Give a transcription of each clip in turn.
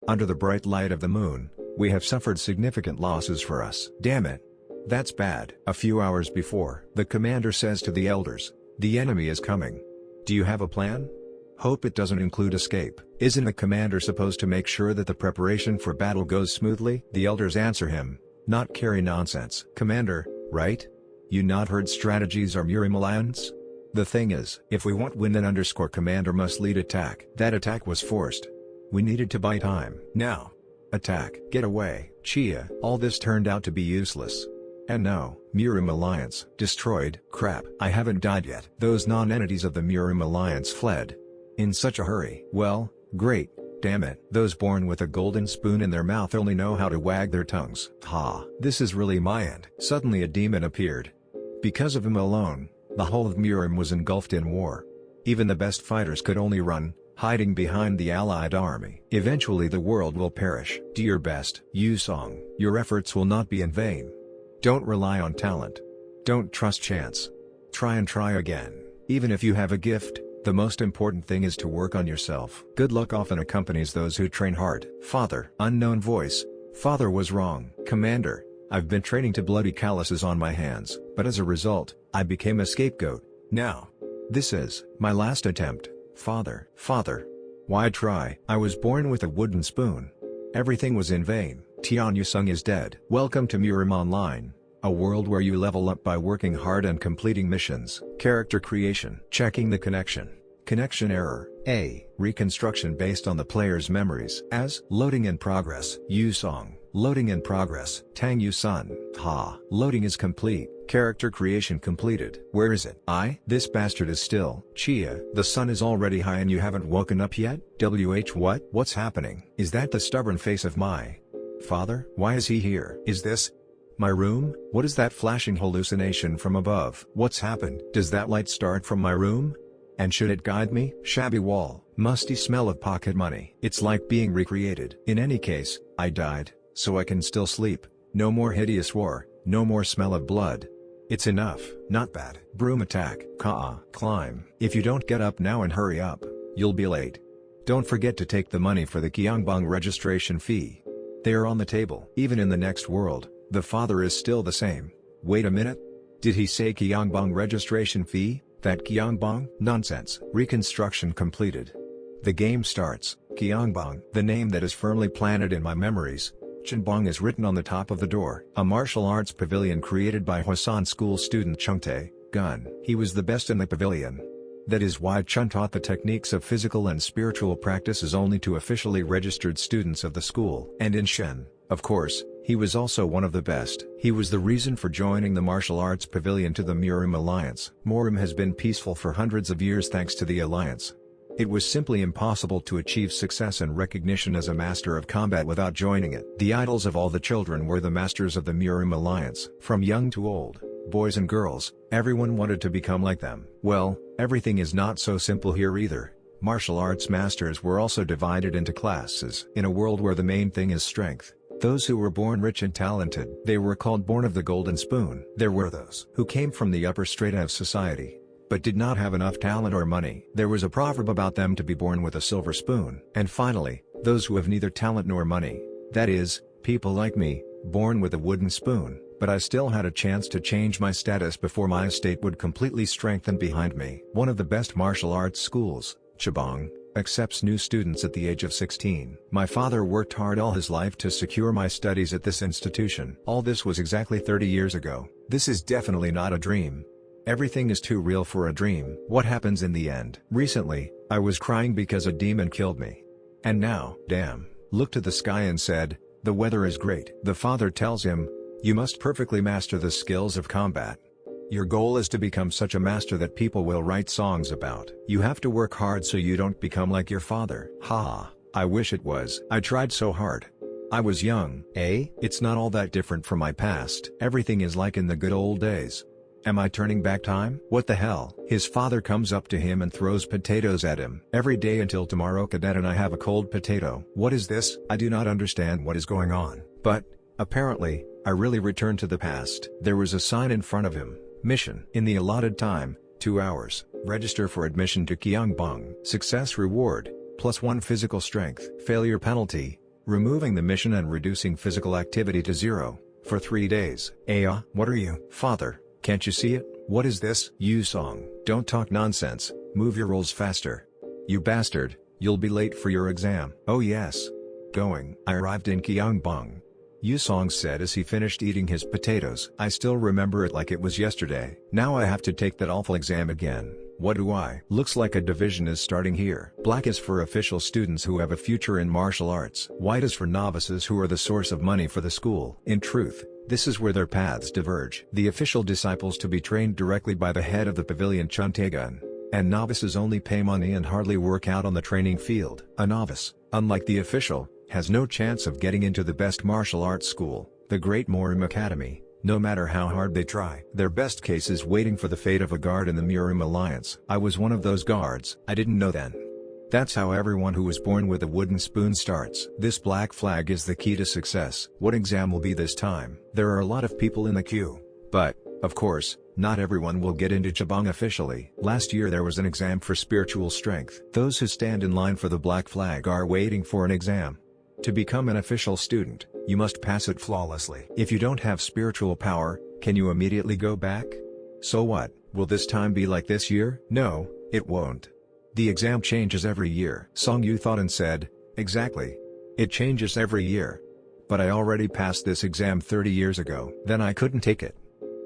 Under the bright light of the moon, we have suffered significant losses for us. Damn it. That's bad. A few hours before, the commander says to the elders, the enemy is coming. Do you have a plan? Hope it doesn't include escape. Isn't the commander supposed to make sure that the preparation for battle goes smoothly? The elders answer him, not carry nonsense. Commander, right? You not heard strategies are Murim alliance? The thing is, if we want win then commander must lead attack. That attack was forced. We needed to buy time. Now. Attack. Get away. Chia. All this turned out to be useless. And no, Murim Alliance. Destroyed. Crap. I haven't died yet. Those non-entities of the Murim Alliance fled. In such a hurry. Well, great. Damn it. Those born with a golden spoon in their mouth only know how to wag their tongues. Ha. This is really my end. Suddenly a demon appeared. Because of him alone, the whole of Murim was engulfed in war. Even the best fighters could only run, hiding behind the allied army. Eventually the world will perish. Do your best, Yu Song. Your efforts will not be in vain. Don't rely on talent. Don't trust chance. Try and try again. Even if you have a gift, the most important thing is to work on yourself. Good luck often accompanies those who train hard. Father. Unknown voice. Father was wrong. Commander, I've been training to bloody calluses on my hands, but as a result, I became a scapegoat. Now. This is my last attempt. Father. Father. Why try? I was born with a wooden spoon. Everything was in vain. Tian Yusung is dead. Welcome to Murim Online, a world where you level up by working hard and completing missions. Character creation. Checking the connection. Connection error. A. Reconstruction based on the player's memories. As loading in progress. Yusong. Loading in progress. Tang Yusun. Ha. Loading is complete. Character creation completed. Where is it? This bastard is still. Chia. The sun is already high and you haven't woken up yet? What? What's happening? Is that the stubborn face of my father? Why is he here? Is this my room? What is that flashing hallucination from above? What's happened? Does that light start from my room? And should it guide me? Shabby wall. Musty smell of pocket money. It's like being recreated. In any case, I died, so I can still sleep. No more hideous war. No more smell of blood. It's enough. Not bad. Broom attack. Climb. If you don't get up now and hurry up, you'll be late. Don't forget to take the money for the Gyeongbong registration fee. They are on the table. Even in the next world, the father is still the same. Wait a minute. Did he say Gyeongbong registration fee? That Gyeongbong? Nonsense. Reconstruction completed. The game starts. Gyeongbong. The name that is firmly planted in my memories. Chenbong is written on the top of the door. A martial arts pavilion created by Hwasan school student Chung Tae-gun. He was the best in the pavilion. That is why Chun taught the techniques of physical and spiritual practices only to officially registered students of the school. And in Shen, of course, he was also one of the best. He was the reason for joining the martial arts pavilion to the Murim Alliance. Murim has been peaceful for hundreds of years thanks to the alliance. It was simply impossible to achieve success and recognition as a master of combat without joining it. The idols of all the children were the masters of the Murim Alliance. From young to old, boys and girls, everyone wanted to become like them. Well, everything is not so simple here either. Martial arts masters were also divided into classes. In a world where the main thing is strength, those who were born rich and talented, they were called born of the golden spoon. There were those who came from the upper strata of society, but did not have enough talent or money. There was a proverb about them to be born with a silver spoon. And finally, those who have neither talent nor money. That is, people like me, born with a wooden spoon, but I still had a chance to change my status before my estate would completely strengthen behind me. One of the best martial arts schools, Chabong, accepts new students at the age of 16. My father worked hard all his life to secure my studies at this institution. All this was exactly 30 years ago. This is definitely not a dream. Everything is too real for a dream. What happens in the end? Recently, I was crying because a demon killed me. And now, damn, looked to the sky and said, the weather is great. The father tells him, you must perfectly master the skills of combat. Your goal is to become such a master that people will write songs about. You have to work hard so you don't become like your father. Ha, I wish it was. I tried so hard. I was young. It's not all that different from my past. Everything is like in the good old days. Am I turning back time? What the hell? His father comes up to him and throws potatoes at him. Every day until tomorrow cadet and I have a cold potato. What is this? I do not understand what is going on. But, apparently, I really returned to the past. There was a sign in front of him. Mission. In the allotted time, 2 hours, register for admission to Gyeongbong. Success reward, +1 physical strength. Failure penalty, removing the mission and reducing physical activity to 0, for 3 days. Aya, what are you? Father, can't you see it? What is this? Yu Song, don't talk nonsense, move your rolls faster. You bastard, you'll be late for your exam. Oh yes. Going. I arrived in Gyeongbong. Yu Song said as he finished eating his potatoes. I still remember it like it was yesterday. Now I have to take that awful exam again. What do I? Looks like a division is starting here. Black is for official students who have a future in martial arts. White is for novices who are the source of money for the school. In truth, this is where their paths diverge. The official disciples to be trained directly by the head of the pavilion Chuntaegun. And novices only pay money and hardly work out on the training field. A novice, unlike the official, has no chance of getting into the best martial arts school, the Great Morim Academy, no matter how hard they try. Their best case is waiting for the fate of a guard in the Murim Alliance. I was one of those guards. I didn't know then. That's how everyone who was born with a wooden spoon starts. This black flag is the key to success. What exam will be this time? There are a lot of people in the queue. But, of course, not everyone will get into Chabang officially. Last year there was an exam for spiritual strength. Those who stand in line for the black flag are waiting for an exam. To become an official student, you must pass it flawlessly. If you don't have spiritual power, can you immediately go back? So what, will this time be like this year? No, it won't. The exam changes every year. Song Yu thought and said, exactly. It changes every year. But I already passed this exam 30 years ago. Then I couldn't take it.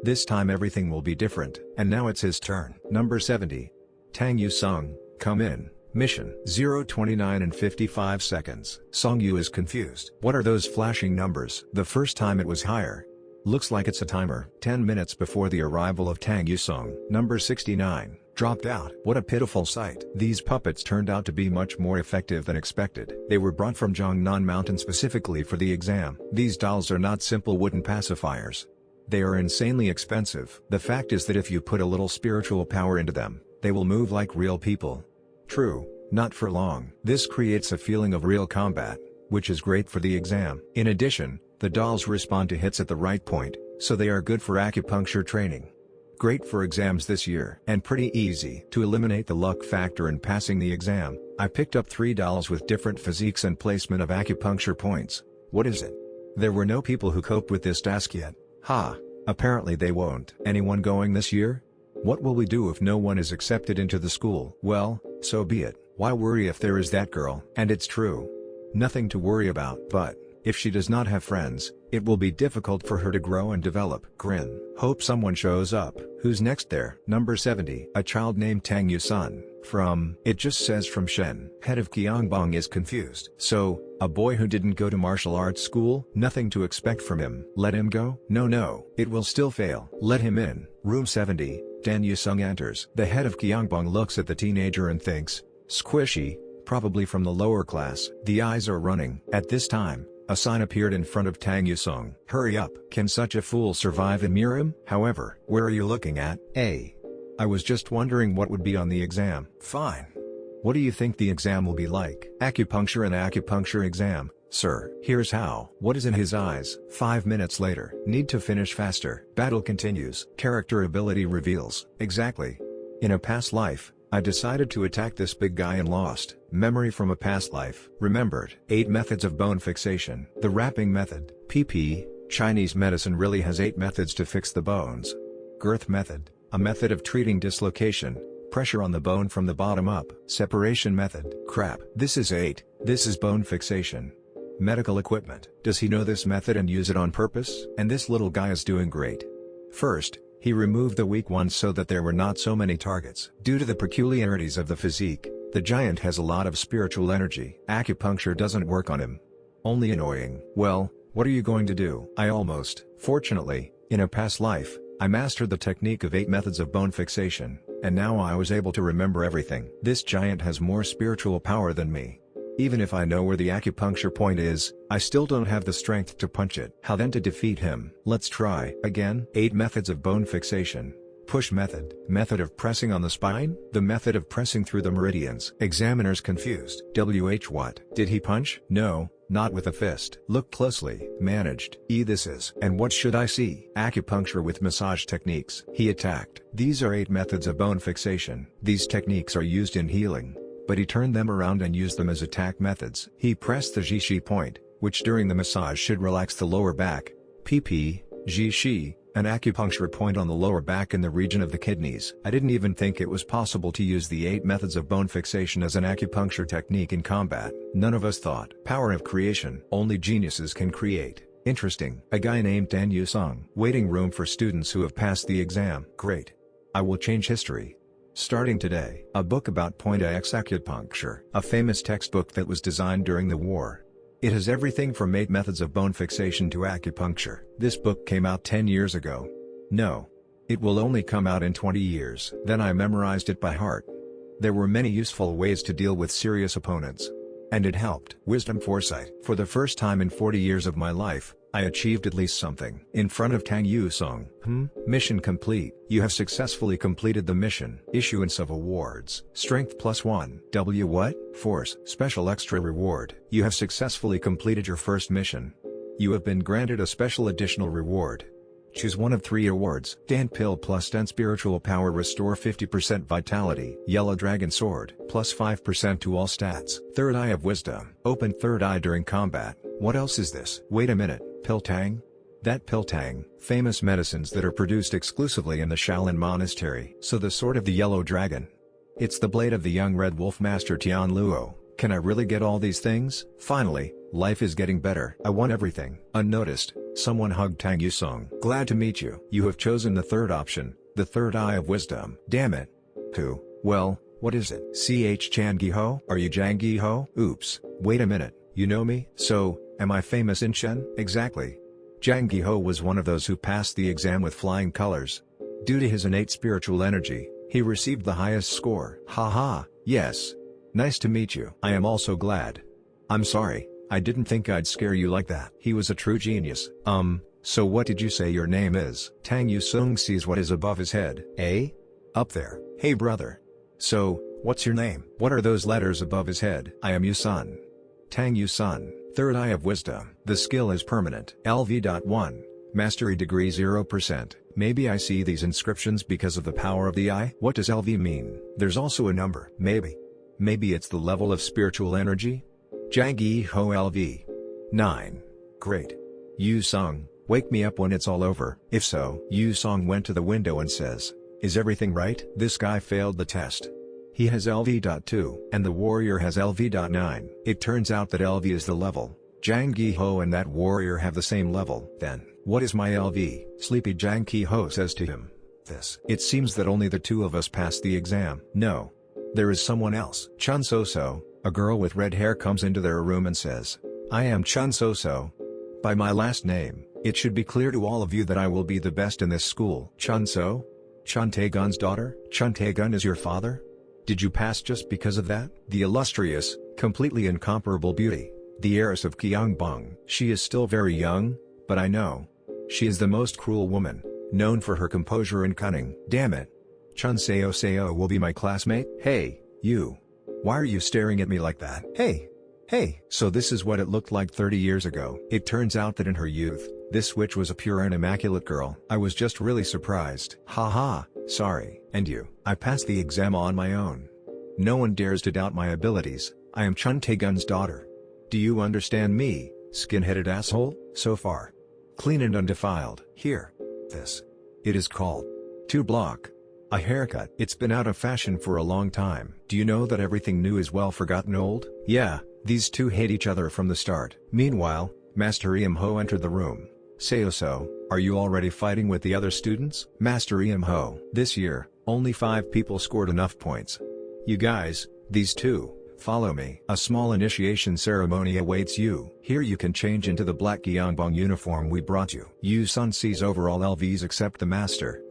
This time everything will be different. And now it's his turn. Number 70. Tang Yu Sung, come in. Mission 0:29 and 55 seconds. Song Yu is confused. What are those flashing numbers? The first time it was higher. Looks like it's a timer. 10 minutes before the arrival of Tang Yu Sung. Number 69. Dropped out. What a pitiful sight. These puppets turned out to be much more effective than expected. They were brought from Jongnan Mountain specifically for the exam. These dolls are not simple wooden pacifiers. They are insanely expensive. The fact is that if you put a little spiritual power into them, they will move like real people. True, not for long. This creates a feeling of real combat, which is great for the exam. In addition, the dolls respond to hits at the right point, so they are good for acupuncture training. Great for exams this year. And pretty easy. To eliminate the luck factor in passing the exam, I picked up 3 dolls with different physiques and placement of acupuncture points. What is it? There were no people who coped with this task yet. Ha! Apparently they won't. Anyone going this year? What will we do if no one is accepted into the school? Well, so be it. Why worry if there is that girl? And it's true. Nothing to worry about. But, if she does not have friends, it will be difficult for her to grow and develop. Grin. Hope someone shows up. Who's next there? Number 70. A child named Tang Yu Sun. From, it just says from Shen. Head of Gyeongbong is confused. So, a boy who didn't go to martial arts school? Nothing to expect from him. Let him go? No, it will still fail. Let him in. Room 70. Dan Yu-sung enters. The head of Gyeongbong looks at the teenager and thinks, squishy, probably from the lower class. The eyes are running. At this time, a sign appeared in front of Tang Yu-sung. Hurry up. Can such a fool survive in Murim? However, where are you looking at? I was just wondering what would be on the exam. Fine. What do you think the exam will be like? Acupuncture and acupuncture exam, sir. Here's how. What is in his eyes? 5 minutes later. Need to finish faster. Battle continues. Character ability reveals. Exactly. In a past life, I decided to attack this big guy and lost. Memory from a past life. Remembered. 8 methods of bone fixation. The wrapping method. PP, Chinese medicine really has 8 methods to fix the bones. Girth method. A method of treating dislocation. Pressure on the bone from the bottom up. Separation method. Crap. This is 8. This is bone fixation. Medical equipment. Does he know this method and use it on purpose? And this little guy is doing great. First, he removed the weak ones so that there were not so many targets. Due to the peculiarities of the physique, the giant has a lot of spiritual energy. Acupuncture doesn't work on him. Only annoying. Well, what are you going to do? Fortunately, in a past life, I mastered the technique of 8 methods of bone fixation, and now I was able to remember everything. This giant has more spiritual power than me. Even if I know where the acupuncture point is, I still don't have the strength to punch it. How then to defeat him? Let's try. Again, 8 methods of bone fixation. Push method. Method of pressing on the spine? The method of pressing through the meridians. Examiners confused. What? Did he punch? No, not with a fist. Look closely. Managed. This is. And what should I see? Acupuncture with massage techniques. He attacked. These are 8 methods of bone fixation. These techniques are used in healing. But he turned them around and used them as attack methods. He pressed the Jishi point, which during the massage should relax the lower back, PP, Ji-shi, an acupuncture point on the lower back in the region of the kidneys. I didn't even think it was possible to use the 8 methods of bone fixation as an acupuncture technique in combat. None of us thought. Power of creation. Only geniuses can create. Interesting. A guy named Dan Yu-sung. Waiting room for students who have passed the exam. Great. I will change history. Starting today. A book about point X acupuncture. A famous textbook that was designed during the war. It has everything from 8 methods of bone fixation to acupuncture. This book came out 10 years ago. No. It will only come out in 20 years. Then I memorized it by heart. There were many useful ways to deal with serious opponents. And it helped. Wisdom foresight. For the first time in 40 years of my life, I achieved at least something. In front of Tang Yu-sung. Mission complete. You have successfully completed the mission. Issuance of awards. Strength +1. W what? Force. Special extra reward. You have successfully completed your first mission. You have been granted a special additional reward. Choose one of 3 awards. Dan Pill plus 10 Spiritual Power Restore 50% Vitality. Yellow Dragon Sword plus 5% to all stats. Third Eye of Wisdom. Open third eye during combat. What else is this? Wait a minute. Piltang? That Piltang, famous medicines that are produced exclusively in the Shaolin Monastery. So the Sword of the Yellow Dragon. It's the blade of the young Red Wolf Master Tian Luo. Can I really get all these things? Finally, life is getting better. I want everything. Unnoticed, someone hugged Tang Yu-sung. Glad to meet you. You have chosen the third option, the third eye of wisdom. Damn it. Who? Well, what is it? CH Chan Gi-ho? Are you Jang Gi-ho? Oops, wait a minute, you know me? So, am I famous in Shen? Exactly. Jang Gi-ho was one of those who passed the exam with flying colors. Due to his innate spiritual energy, he received the highest score. Haha, yes. Nice to meet you. I am also glad. I'm sorry, I didn't think I'd scare you like that. He was a true genius. So what did you say your name is? Tang Yu-sung sees what is above his head. Eh? Up there. Hey brother. So, what's your name? What are those letters above his head? I am Yu-sun. Tang Yu-sun. Third Eye of Wisdom. The skill is permanent. LV.1. Mastery degree 0%. Maybe I see these inscriptions because of the power of the eye? What does LV mean? There's also a number. Maybe. Maybe it's the level of spiritual energy? Jang Gi-ho LV. 9. Great. Yu-sung, wake me up when it's all over. If so, Yu-sung went to the window and says, is everything right? This guy failed the test. He has LV.2, and the warrior has LV.9. It turns out that LV is the level. Jang Gi-ho and that warrior have the same level. Then, what is my LV? Sleepy Jang Gi-ho says to him. It seems that only the 2 of us passed the exam. No. There is someone else. Chun So-so, a girl with red hair comes into their room and says, I am Chun So-so. By my last name, it should be clear to all of you that I will be the best in this school. Chun So? Chun Tae-gun's daughter? Chun Tae-gun is your father? Did you pass just because of that? The illustrious, completely incomparable beauty, the heiress of Gyeongbong. She is still very young, but I know. She is the most cruel woman, known for her composure and cunning. Damn it. Chun Seo will be my classmate? Hey, you. Why are you staring at me like that? Hey. So this is what it looked like 30 years ago. It turns out that in her youth, this witch was a pure and immaculate girl. I was just really surprised. Haha, sorry. And you? I passed the exam on my own. No one dares to doubt my abilities. I am Chun Tae-gun's daughter. Do you understand me, skin-headed asshole? So far. Clean and undefiled. Here. This. It is called 2-block. A haircut. It's been out of fashion for a long time. Do you know that everything new is well forgotten old? Yeah, these 2 hate each other from the start. Meanwhile, Master Im-ho entered the room. So, are you already fighting with the other students? Master Im-ho. This year, only 5 people scored enough points. You guys, these 2, follow me. A small initiation ceremony awaits you. Here you can change into the black Gyeongbong uniform we brought you. Yu-sun sees overall LVs except the master.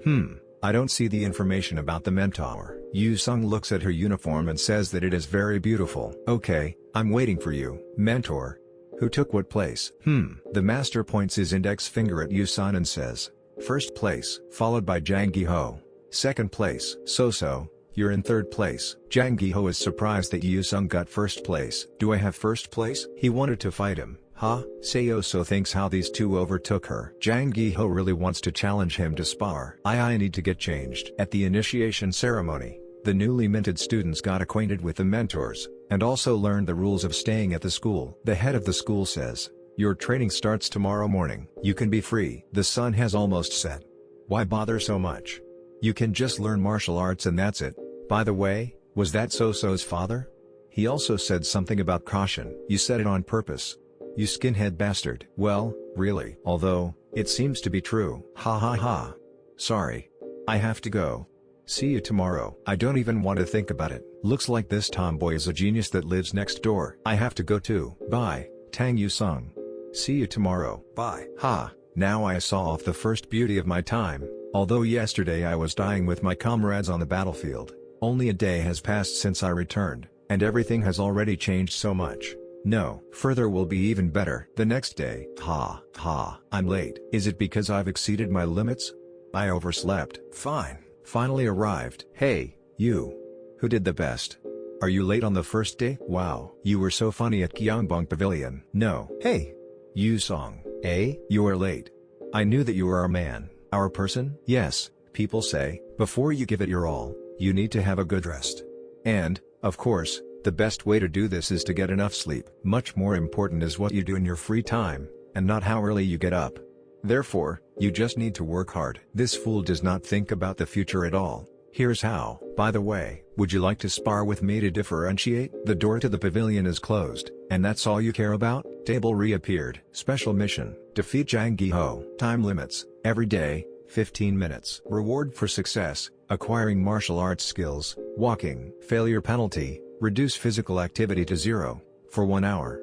I don't see the information about the mentor. Yu-sung looks at her uniform and says that it is very beautiful. Okay, I'm waiting for you. Mentor. Who took what place? The master points his index finger at Yu-sun and says, first place, followed by Jang Gi-ho. Second place. So, you're in third place. Jang Gi-ho is surprised that Yu-sung got first place. Do I have first place? He wanted to fight him. Seo-so thinks how these 2 overtook her. Jang Gi-ho really wants to challenge him to spar. I need to get changed. At the initiation ceremony, the newly minted students got acquainted with the mentors, and also learned the rules of staying at the school. The head of the school says, Your training starts tomorrow morning. You can be free. The sun has almost set. Why bother so much? You can just learn martial arts and that's it. By the way, was that So-So's father? He also said something about caution. You said it on purpose. You skinhead bastard. Well, really. Although, it seems to be true. Ha ha ha. Sorry. I have to go. See you tomorrow. I don't even want to think about it. Looks like this tomboy is a genius that lives next door. I have to go too. Bye, Tang Yu-sung. See you tomorrow. Bye. Ha, now I saw off the first beauty of my time. Although yesterday I was dying with my comrades on the battlefield, only a day has passed since I returned, and everything has already changed so much. No, further will be even better. The next day. Ha, ha, I'm late. Is it because I've exceeded my limits? I overslept. Fine. Finally arrived. Hey, you. Who did the best? Are you late on the first day? Wow, you were so funny at Gyeongbong Pavilion. No. Hey. Yu-sung. Eh? You are late. I knew that you were our man, our person. Yes, people say, before you give it your all, you need to have a good rest. And, of course, the best way to do this is to get enough sleep. Much more important is what you do in your free time, and not how early you get up. Therefore, you just need to work hard. This fool does not think about the future at all. Here's how. By the way, would you like to spar with me to differentiate? The door to the pavilion is closed, and that's all you care about? Table reappeared. Special mission. Defeat Jang Gi-ho. Time limits. Every day, 15 minutes. Reward for success. Acquiring martial arts skills. Walking. Failure penalty. Reduce physical activity to 0, for 1 hour.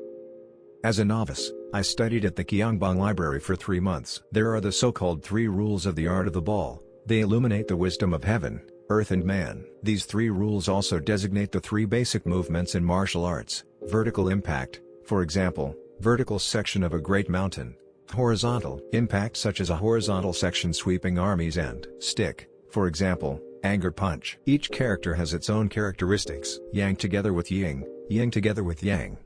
As a novice, I studied at the Gyeongbong Library for 3 months. There are the so-called 3 rules of the art of the ball. They illuminate the wisdom of heaven, earth and man. These 3 rules also designate the 3 basic movements in martial arts. Vertical impact, for example, vertical section of a great mountain. Horizontal impact such as a horizontal section sweeping armies and stick, for example, anger punch. Each character has its own characteristics. Yang together with yin, yin together with yang.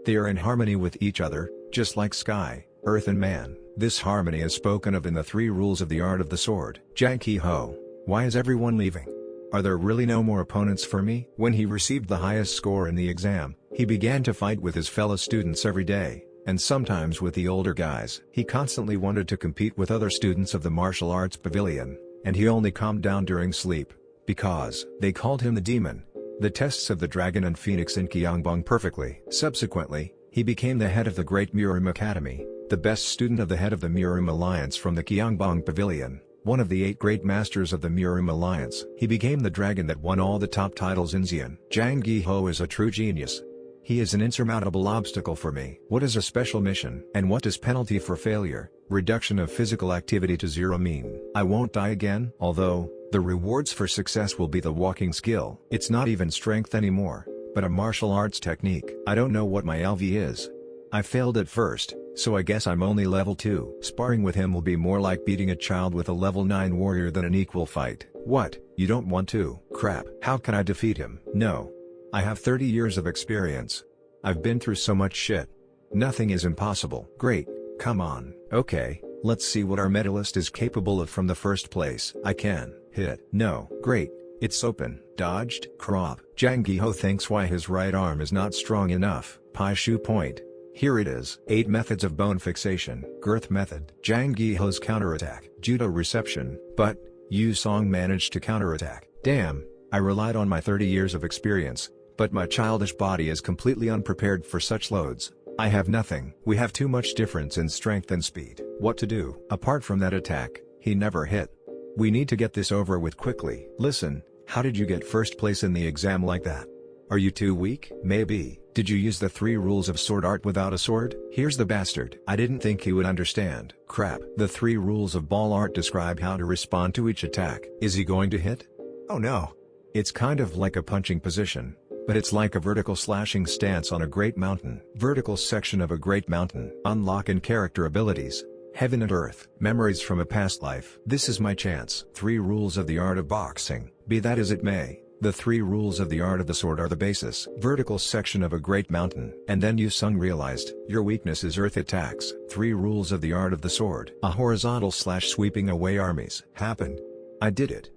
They are in harmony with each other, just like sky, earth and man. This harmony is spoken of in the 3 rules of the art of the sword. Jang Gi-ho. Why is everyone leaving? Are there really no more opponents for me? When he received the highest score in the exam, he began to fight with his fellow students every day, and sometimes with the older guys. He constantly wanted to compete with other students of the martial arts pavilion, and he only calmed down during sleep, because they called him the demon. The tests of the Dragon and Phoenix in Gyeongbong perfectly. Subsequently, he became the head of the Great Murim Academy, the best student of the head of the Murim Alliance from the Gyeongbong Pavilion, one of the 8 great masters of the Murim Alliance. He became the dragon that won all the top titles in Xi'an. Jang Gi-ho is a true genius. He is an insurmountable obstacle for me. What is a special mission? And what does penalty for failure, reduction of physical activity to 0 mean? I won't die again? Although, the rewards for success will be the walking skill. It's not even strength anymore, but a martial arts technique. I don't know what my LV is. I failed at first, so I guess I'm only level 2. Sparring with him will be more like beating a child with a level 9 warrior than an equal fight. What, you don't want to? Crap. How can I defeat him? No. I have 30 years of experience. I've been through so much shit. Nothing is impossible. Great, come on. Okay, let's see what our medalist is capable of from the first place. I can hit. No. Great, it's open. Dodged. Crop. Jang Gi-ho thinks why his right arm is not strong enough. Pai Shu point. Here it is. 8 methods of bone fixation. Girth method. Jang Gi-ho's counterattack. Judo reception. But, Yu-sung managed to counterattack. Damn, I relied on my 30 years of experience, but my childish body is completely unprepared for such loads. I have nothing. We have too much difference in strength and speed. What to do? Apart from that attack, he never hit. We need to get this over with quickly. Listen, how did you get first place in the exam like that? Are you too weak? Maybe. Did you use the 3 rules of sword art without a sword? Here's the bastard. I didn't think he would understand. Crap. The 3 rules of ball art describe how to respond to each attack. Is he going to hit? Oh no. It's kind of like a punching position, but it's like a vertical slashing stance on a great mountain. Vertical section of a great mountain. Unlock and character abilities. Heaven and earth. Memories from a past life. This is my chance. 3 rules of the art of boxing. Be that as it may, the 3 rules of the art of the sword are the basis. Vertical section of a great mountain. And then Yu-sung realized, your weakness is earth attacks. 3 rules of the art of the sword. A horizontal slash sweeping away armies. Happened. I did it.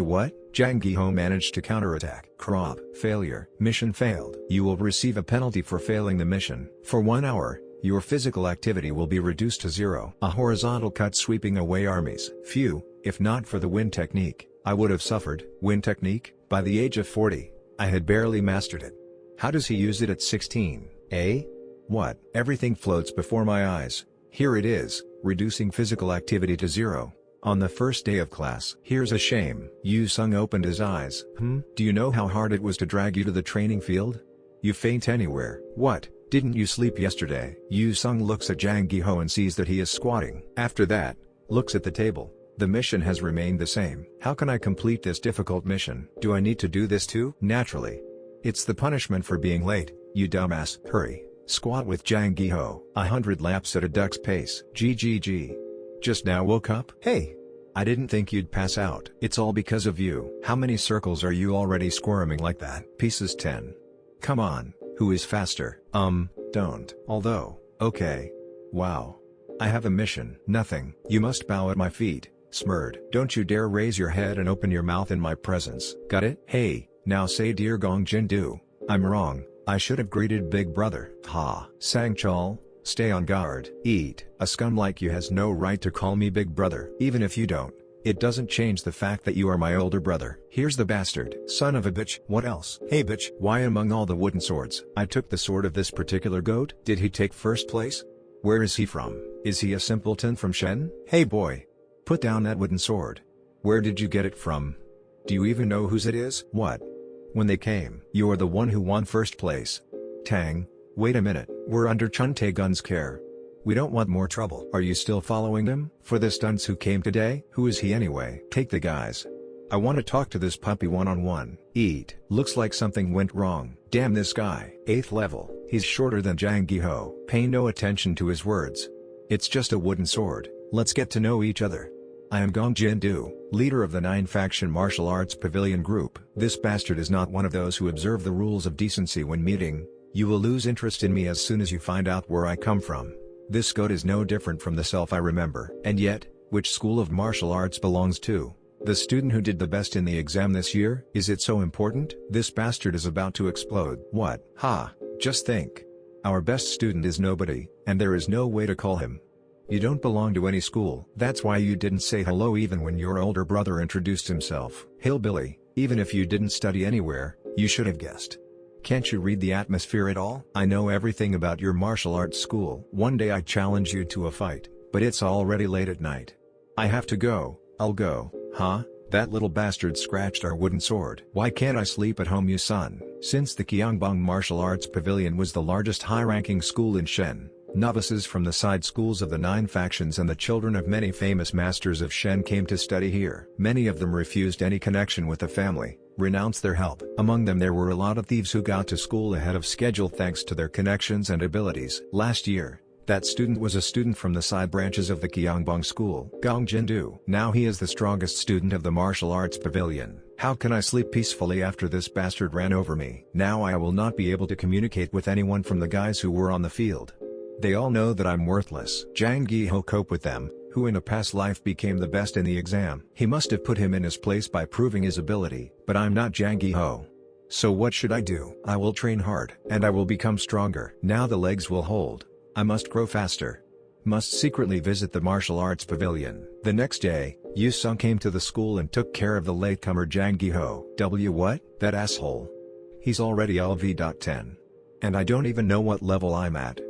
What? Jang Gi-ho managed to counterattack. Crop. Failure. Mission failed. You will receive a penalty for failing the mission. For 1 hour, Your physical activity will be reduced to zero. A horizontal cut sweeping away armies. Phew, if not for the wind technique, I would have suffered. Wind technique? By the age of 40, I had barely mastered it. How does he use it at 16, eh? What? Everything floats before my eyes. Here it is, reducing physical activity to zero. On the first day of class. Here's a shame. Yu Sung opened his eyes. Do you know how hard it was to drag you to the training field? You faint anywhere. What? Didn't you sleep yesterday? Yu Sung looks at Jang Gi-ho and sees that he is squatting. After that, looks at the table. The mission has remained the same. How can I complete this difficult mission? Do I need to do this too? Naturally. It's the punishment for being late, you dumbass. Hurry. Squat with Jang Gi-ho. 100 laps at a duck's pace. GGG. Just now woke up? Hey! I didn't think you'd pass out. It's all because of you. How many circles are you already squirming like that? Pieces 10. Come on, who is faster? Don't. Although, okay. Wow. I have a mission. Nothing. You must bow at my feet, Smurd. Don't you dare raise your head and open your mouth in my presence. Got it? Hey, now say dear Gong Jin-do. I'm wrong, I should have greeted Big Brother. Ha. Sang-chol. Stay on guard. Eat. A scum like you has no right to call me Big Brother. Even if you don't, it doesn't change the fact that you are my older brother. Here's the bastard. Son of a bitch. What else? Hey bitch. Why among all the wooden swords? I took the sword of this particular goat. Did he take first place? Where is he from? Is he a simpleton from Shen? Hey boy. Put down that wooden sword. Where did you get it from? Do you even know whose it is? What? When they came, you're the one who won first place. Tang. Wait a minute, we're under Chun Tae-gun's care. We don't want more trouble. Are you still following them? For the stunts who came today? Who is he anyway? Take the guys. I want to talk to this puppy one-on-one. Eat. Looks like something went wrong. Damn this guy. 8th level. He's shorter than Jang Gi-ho. Pay no attention to his words. It's just a wooden sword. Let's get to know each other. I am Gong Jin-do, leader of the 9-faction martial arts pavilion group. This bastard is not one of those who observe the rules of decency when meeting. You will lose interest in me as soon as you find out where I come from. This goat is no different from the self I remember. And yet, which school of martial arts belongs to? The student who did the best in the exam this year? Is it so important? This bastard is about to explode. What? Ha! Just think. Our best student is nobody, and there is no way to call him. You don't belong to any school. That's why you didn't say hello even when your older brother introduced himself. Hillbilly, even if you didn't study anywhere, you should have guessed. Can't you read the atmosphere at all? I know everything about your martial arts school. One day I challenge you to a fight, but it's already late at night. I have to go. I'll go. Huh? That little bastard scratched our wooden sword. Why can't I sleep at home, you son? Since the Gyeongbong Martial Arts Pavilion was the largest high-ranking school in Shen, novices from the side schools of the 9 factions and the children of many famous masters of Shen came to study here. Many of them refused any connection with the family, renounced their help. Among them there were a lot of thieves who got to school ahead of schedule thanks to their connections and abilities. Last year, that student was a student from the side branches of the Gyeongbong school, Gong Jin-do. Now he is the strongest student of the martial arts pavilion. How can I sleep peacefully after this bastard ran over me? Now I will not be able to communicate with anyone from the guys who were on the field. They all know that I'm worthless. Jang Gi-ho cope with them, who in a past life became the best in the exam. He must have put him in his place by proving his ability, but I'm not Jang Gi-ho. So what should I do? I will train hard, and I will become stronger. Now the legs will hold. I must grow faster. Must secretly visit the martial arts pavilion. The next day, Yu Sung came to the school and took care of the latecomer Jang Gi-ho. What? That asshole. He's already LV.10. And I don't even know what level I'm at.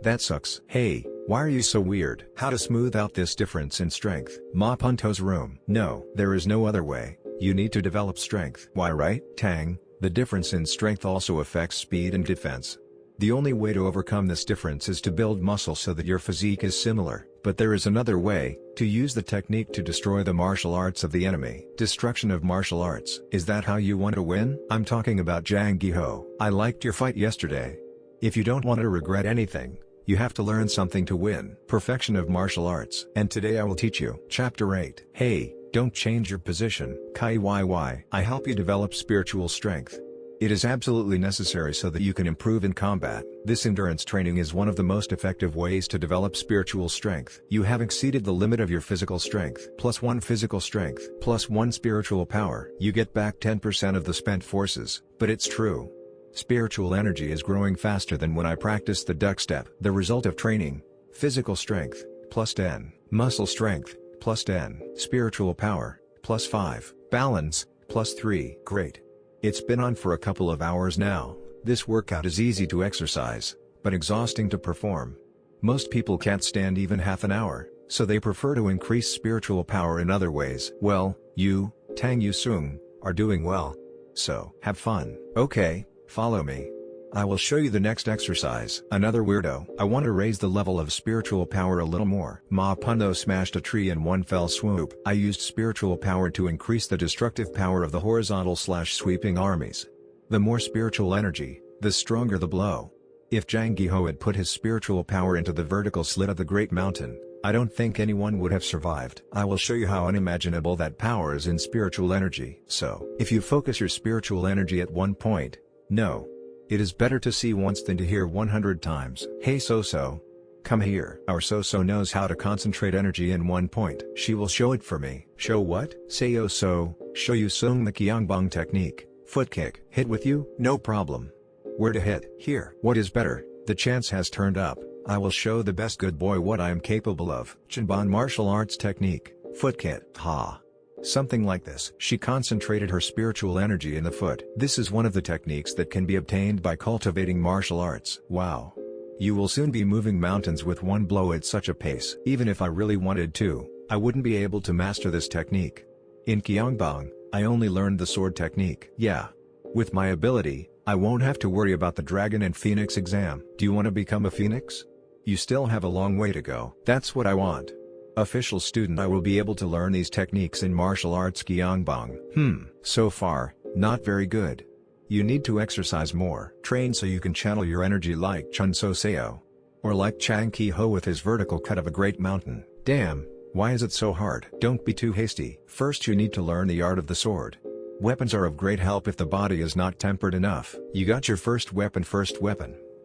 That sucks. Hey, why are you so weird? How to smooth out this difference in strength? Ma Punto's room. No, there is no other way. You need to develop strength. Why, right? Tang, the difference in strength also affects speed and defense. The only way to overcome this difference is to build muscle so that your physique is similar, but there is another way, to use the technique to destroy the martial arts of the enemy. Destruction of martial arts. Is that how you want to win? I'm talking about Jang Gi-ho. I liked your fight yesterday. If you don't want to regret anything, you have to learn something to win. Perfection of martial arts. And today I will teach you. Chapter 8. Hey, don't change your position. Kai YY. I help you develop spiritual strength. It is absolutely necessary so that you can improve in combat. This endurance training is one of the most effective ways to develop spiritual strength. You have exceeded the limit of your physical strength. +1 physical strength. +1 spiritual power. You get back 10% of the spent forces, but it's true. Spiritual energy is growing faster than when I practiced the duck step. The result of training: physical strength, plus 10, muscle strength, plus 10, spiritual power, plus 5, balance, plus 3. Great. It's been on for a couple of hours now. This workout is easy to exercise, but exhausting to perform. Most people can't stand even half an hour, so they prefer to increase spiritual power in other ways. Well, you, Tang Yusung, are doing well. So, have fun. Okay, follow me. I will show you the next exercise. Another weirdo. I want to raise the level of spiritual power a little more. Ma Puno smashed a tree in one fell swoop. I used spiritual power to increase the destructive power of the horizontal/sweeping armies. The more spiritual energy, the stronger the blow. If Jang Giho had put his spiritual power into the vertical slit of the Great Mountain, I don't think anyone would have survived. I will show you how unimaginable that power is in spiritual energy. So, if you focus your spiritual energy at one point, no. It is better to see once than to hear 100 times. Hey So-So. Come here. Our So-So knows how to concentrate energy in one point. She will show it for me. Show what? So. Show you Sung the Kyongbong technique. Foot kick. Hit with you? No problem. Where to hit? Here. What is better? The chance has turned up. I will show the best good boy what I am capable of. Chinbon martial arts technique. Foot kick. Ha. Something like this. She concentrated her spiritual energy in the foot. This is one of the techniques that can be obtained by cultivating martial arts. Wow. You will soon be moving mountains with one blow at such a pace. Even if I really wanted to, I wouldn't be able to master this technique. In Kyongbong, I only learned the sword technique. Yeah. With my ability, I won't have to worry about the dragon and phoenix exam. Do you want to become a phoenix? You still have a long way to go. That's what I want. Official student, I will be able to learn these techniques in martial arts Kyongbong. So far, not very good. You need to exercise more. Train so you can channel your energy like Chun So Seo. Or like Chang Ki Ho with his vertical cut of a great mountain. Damn, why is it so hard? Don't be too hasty. First you need to learn the art of the sword. Weapons are of great help if the body is not tempered enough. You got your first weapon.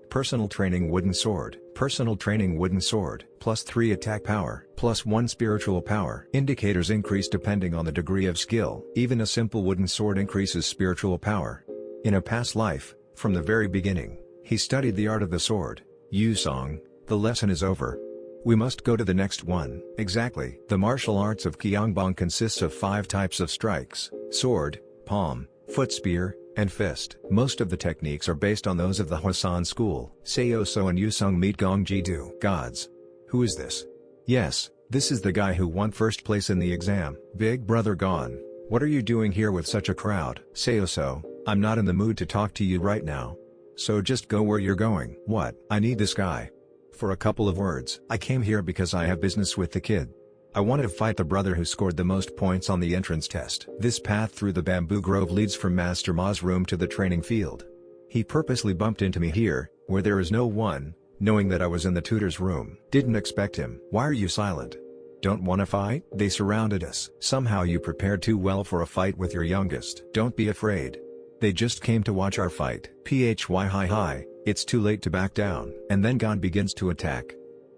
Personal training wooden sword. Personal training wooden sword. Plus 3 attack power. Plus 1 spiritual power. Indicators increase depending on the degree of skill. Even a simple wooden sword increases spiritual power. In a past life, from the very beginning, he studied the art of the sword. Yusong, the lesson is over. We must go to the next one. Exactly. The martial arts of Kyongbong consists of 5 types of strikes: sword, palm, foot spear, and fist. Most of the techniques are based on those of the Hwasan school. Seo-So and Yusung meet Gongji-do. Gods. Who is this? Yes, this is the guy who won first place in the exam. Big brother gone. What are you doing here with such a crowd? Seo-So, I'm not in the mood to talk to you right now. So just go where you're going. What? I need this guy. For a couple of words. I came here because I have business with the kid. I wanted to fight the brother who scored the most points on the entrance test. This path through the bamboo grove leads from Master Ma's room to the training field. He purposely bumped into me here, where there is no one, knowing that I was in the tutor's room. Didn't expect him. Why are you silent? Don't wanna fight? They surrounded us. Somehow you prepared too well for a fight with your youngest. Don't be afraid. They just came to watch our fight. Hi, it's too late to back down. And then God begins to attack.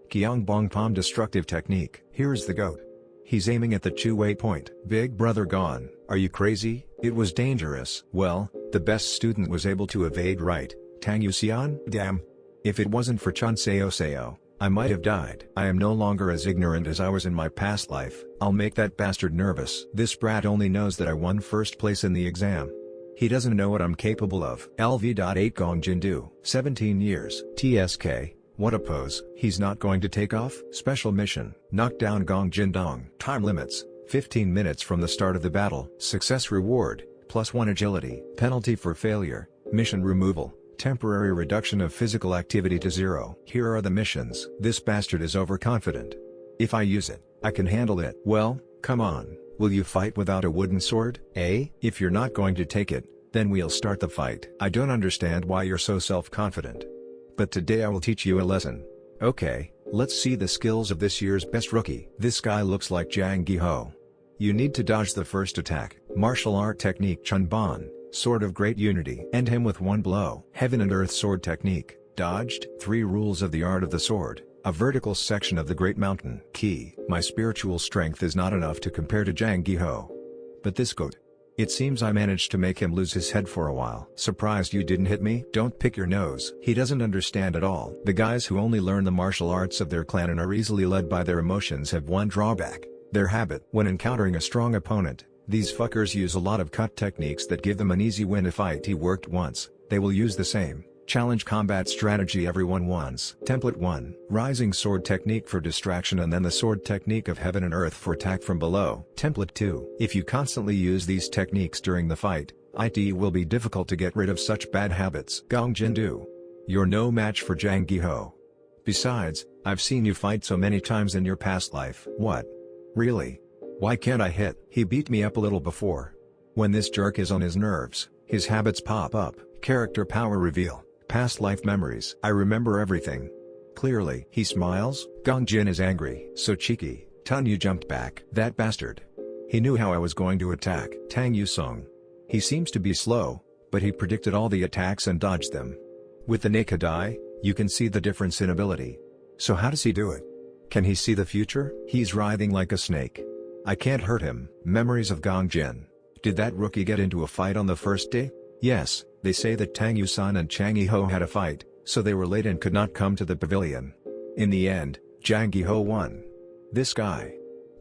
Kyongbong palm destructive technique. Here's the goat. He's aiming at the Chu-Wei point. Big brother gone. Are you crazy? It was dangerous. Well, the best student was able to evade right. Tang Yuxian? Damn. If it wasn't for Chun Seo, I might have died. I am no longer as ignorant as I was in my past life. I'll make that bastard nervous. This brat only knows that I won first place in the exam. He doesn't know what I'm capable of. LV.8 Gongjin-do. 17 years. TSK. What a pose. He's not going to take off? Special mission. Knock down Gong Jin-dong. Time limits: 15 minutes from the start of the battle. Success reward: +1 agility. Penalty for failure: mission removal. Temporary reduction of physical activity to 0. Here are the missions. This bastard is overconfident. If I use it, I can handle it. Well, come on. Will you fight without a wooden sword? Eh? If you're not going to take it, then we'll start the fight. I don't understand why you're so self-confident. But today I will teach you a lesson. Okay, let's see the skills of this year's best rookie. This guy looks like Jang Gi-ho. You need to dodge the first attack. Martial art technique Chunban, sword of great unity. End him with one blow. Heaven and earth sword technique. Dodged. 3 rules of the art of the sword. A vertical section of the great mountain. Key. My spiritual strength is not enough to compare to Jang Gi-ho. But this goat. It seems I managed to make him lose his head for a while. Surprised you didn't hit me? Don't pick your nose. He doesn't understand at all. The guys who only learn the martial arts of their clan and are easily led by their emotions have one drawback: their habit. When encountering a strong opponent, these fuckers use a lot of cut techniques that give them an easy win. If IT worked once, they will use the same challenge combat strategy everyone wants. Template 1. Rising sword technique for distraction, and then the sword technique of heaven and earth for attack from below. Template 2. If you constantly use these techniques during the fight, it will be difficult to get rid of such bad habits. Gong Jindu. You're no match for Jang Gi-ho. Besides, I've seen you fight so many times in your past life. What? Really? Why can't I hit? He beat me up a little before. When this jerk is on his nerves, his habits pop up. Character power reveal. Past life memories. I remember everything clearly. He smiles. Gong Jin is angry. So cheeky. Tun Yu jumped back. That bastard. He knew how I was going to attack. Tang Yu Sung. He seems to be slow, but he predicted all the attacks and dodged them. With the naked eye, you can see the difference in ability. So how does he do it? Can he see the future? He's writhing like a snake. I can't hurt him. Memories of Gong Jin. Did that rookie get into a fight on the first day? Yes. They say that Tang Yu-san and Chang Yi-ho had a fight, so they were late and could not come to the pavilion. In the end, Jang Gi-ho won. This guy.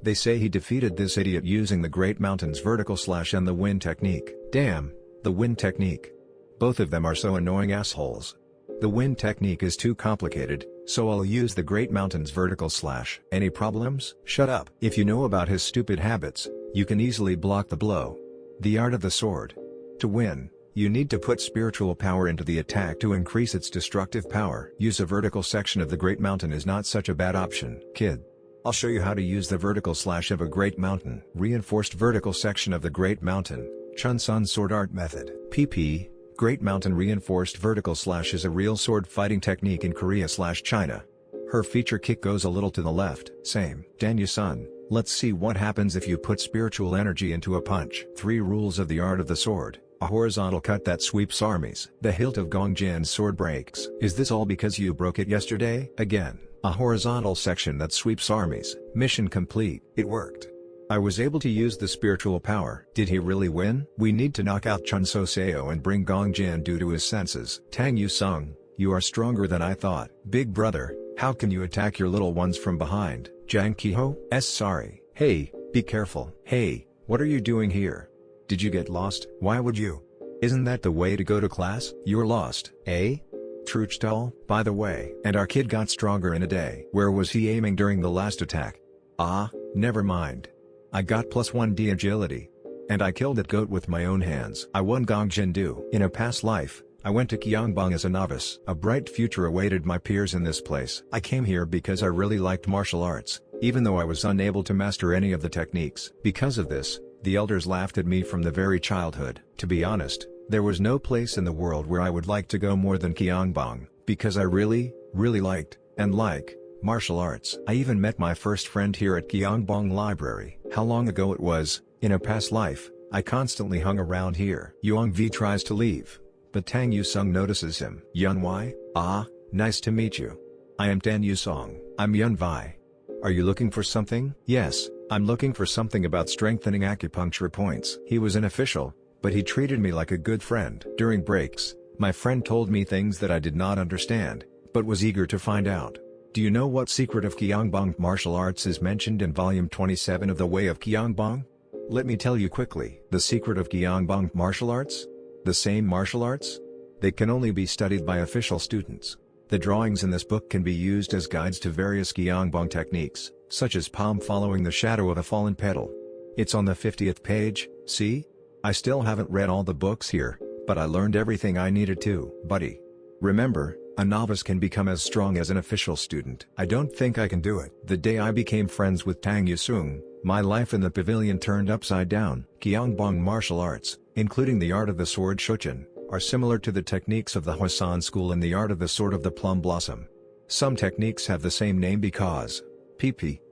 They say he defeated this idiot using the Great Mountain's vertical slash and the wind technique. Damn, the wind technique. Both of them are so annoying assholes. The wind technique is too complicated, so I'll use the Great Mountain's vertical slash. Any problems? Shut up. If you know about his stupid habits, you can easily block the blow. The art of the sword. To win, you need to put spiritual power into the attack to increase its destructive power. Use a vertical section of the Great Mountain is not such a bad option. Kid. I'll show you how to use the vertical slash of a Great Mountain. Reinforced vertical section of the Great Mountain. Chun Sun Sword Art Method. PP. Great Mountain Reinforced Vertical Slash is a real sword fighting technique in Korea/China. Her feature kick goes a little to the left. Same. Dan Yu-sun, let's see what happens if you put spiritual energy into a punch. 3 rules of the art of the sword. A horizontal cut that sweeps armies. The hilt of Gong Jin's sword breaks. Is this all because you broke it yesterday? Again, a horizontal section that sweeps armies. Mission complete. It worked. I was able to use the spiritual power. Did he really win? We need to knock out Chun So Seo and bring Gong Jin due to his senses. Tang Yu Sung, you are stronger than I thought. Big brother, how can you attack your little ones from behind? Jang Ki-ho? Sorry. Hey, be careful. Hey, what are you doing here? Did you get lost? Why would you? Isn't that the way to go to class? You're lost, eh? Truchtal, by the way. And our kid got stronger in a day. Where was he aiming during the last attack? Ah, never mind. I got +1D agility. And I killed that goat with my own hands. I won Gong Jindu. In a past life, I went to Gyeongbong as a novice. A bright future awaited my peers in this place. I came here because I really liked martial arts, even though I was unable to master any of the techniques. Because of this, the elders laughed at me from the very childhood. To be honest, there was no place in the world where I would like to go more than Gyeongbong, because I really liked, and like, martial arts. I even met my first friend here at Gyeongbong Library. How long ago it was, in a past life, I constantly hung around here. Young-V tries to leave, but Tang Yu-sung notices him. Yun-Wai? Ah, nice to meet you. I am Tang Yu-sung. I'm Yun-Vi. Are you looking for something? Yes, I'm looking for something about strengthening acupuncture points. He was an official, but he treated me like a good friend. During breaks, my friend told me things that I did not understand, but was eager to find out. Do you know what secret of Gyeongbong martial arts is mentioned in volume 27 of The Way of Gyeongbong? Let me tell you quickly. The secret of Gyeongbong martial arts? The same martial arts? They can only be studied by official students. The drawings in this book can be used as guides to various Gyeongbong techniques, such as palm following the shadow of a fallen petal. It's on the 50th page, see? I still haven't read all the books here, but I learned everything I needed to. Buddy. Remember, a novice can become as strong as an official student. I don't think I can do it. The day I became friends with Tang Yu-sung, my life in the pavilion turned upside down. Gyeongbong martial arts, including the art of the sword Shochen, are similar to the techniques of the Hwasan school and the art of the sword of the plum blossom. Some techniques have the same name because,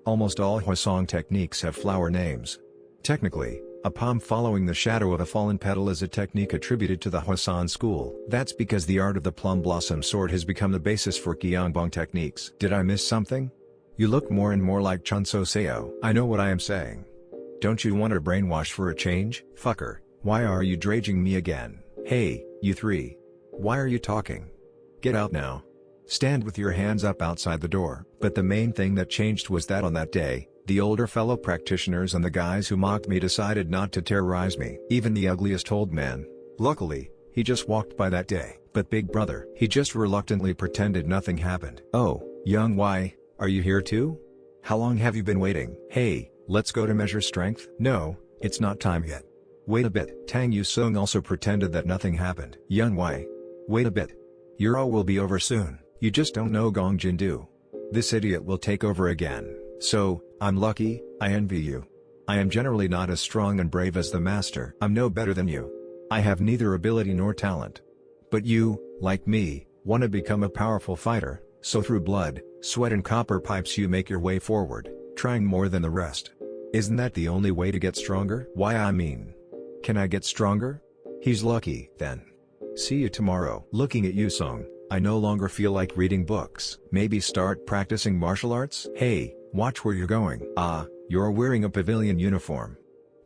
almost all Hwasong techniques have flower names. Technically, a palm following the shadow of a fallen petal is a technique attributed to the Hwasan school. That's because the art of the plum blossom sword has become the basis for Gyeongbong techniques. Did I miss something? You look more and more like Chun So Seo. I know what I am saying. Don't you want to brainwash for a change? Fucker, Why are you dredging me again? Hey, you three. Why are you talking? Get out now. Stand with your hands up outside the door. But the main thing that changed was that on that day, the older fellow practitioners and the guys who mocked me decided not to terrorize me. Even the ugliest old man. Luckily, he just walked by that day. But big brother, he just reluctantly pretended nothing happened. Oh, young Y, are you here too? How long have you been waiting? Hey, let's go to measure strength? No, it's not time yet. Wait a bit. Tang Yusung also pretended that nothing happened. Young Y. Wait a bit. Euro will be over soon. You just don't know Gong Jindu. This idiot will take over again. So, I'm lucky, I envy you. I am generally not as strong and brave as the master. I'm no better than you. I have neither ability nor talent. But you, like me, want to become a powerful fighter, so through blood, sweat and copper pipes you make your way forward, trying more than the rest. Isn't that the only way to get stronger? Why I mean. Can I get stronger? He's lucky, then. See you tomorrow. Looking at you Song, I no longer feel like reading books. Maybe start practicing martial arts? Hey, watch where you're going. Ah, you're wearing a pavilion uniform.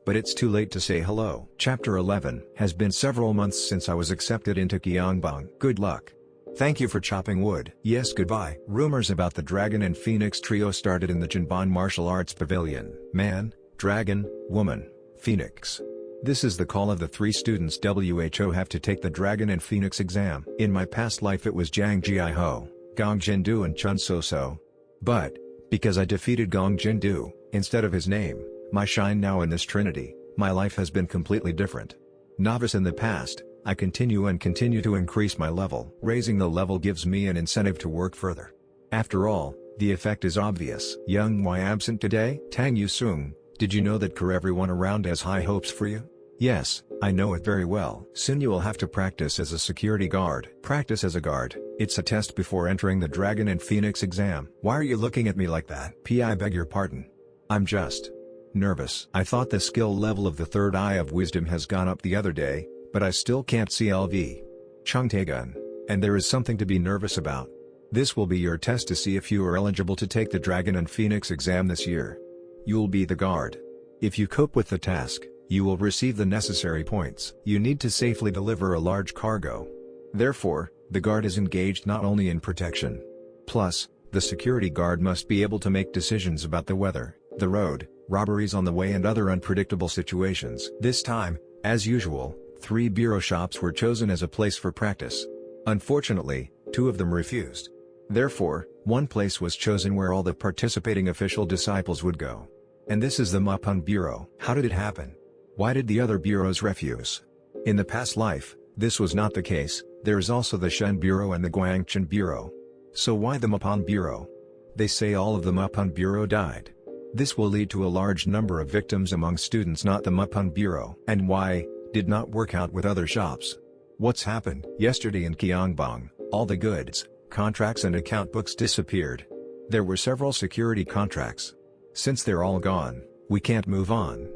But it's too late to say hello. Chapter 11 has been several months since I was accepted into Gyeongbang. Good luck. Thank you for chopping wood. Yes, goodbye. Rumors about the Dragon and Phoenix trio started in the Jinban Martial Arts Pavilion. Man, Dragon, Woman, Phoenix. This is the call of the 3 students WHO have to take the Dragon and Phoenix exam. In my past life it was Jang Jiho, Gong Jindu and Chun So. But, because I defeated Gong Jindu, instead of his name, my shine now in this trinity, my life has been completely different. Novice in the past, I continue to increase my level. Raising the level gives me an incentive to work further. After all, the effect is obvious. Young Y absent today? Tang Yusung, did you know that everyone around has high hopes for you? Yes, I know it very well. Soon you will have to practice as a security guard. Practice as a guard, it's a test before entering the Dragon and Phoenix exam. Why are you looking at me like that? I beg your pardon. I'm just nervous. I thought the skill level of the third eye of wisdom has gone up the other day, but I still can't see LV. Chungtaegun. And there is something to be nervous about. This will be your test to see if you are eligible to take the Dragon and Phoenix exam this year. You'll be the guard. If you cope with the task, you will receive the necessary points. You need to safely deliver a large cargo. Therefore, the guard is engaged not only in protection. Plus, the security guard must be able to make decisions about the weather, the road, robberies on the way and other unpredictable situations. This time, as usual, 3 bureau shops were chosen as a place for practice. Unfortunately, 2 of them refused. Therefore, one place was chosen where all the participating official disciples would go. And this is the Mapun Bureau. How did it happen? Why did the other bureaus refuse? In the past life, this was not the case. There is also the Shen Bureau and the Guangchen Bureau. So why the Mapun Bureau? They say all of the Mapun Bureau died. This will lead to a large number of victims among students not the Mapun Bureau. And why did not work out with other shops? What's happened? Yesterday in Gyeongbang, all the goods, contracts and account books disappeared. There were several security contracts. Since they're all gone, we can't move on.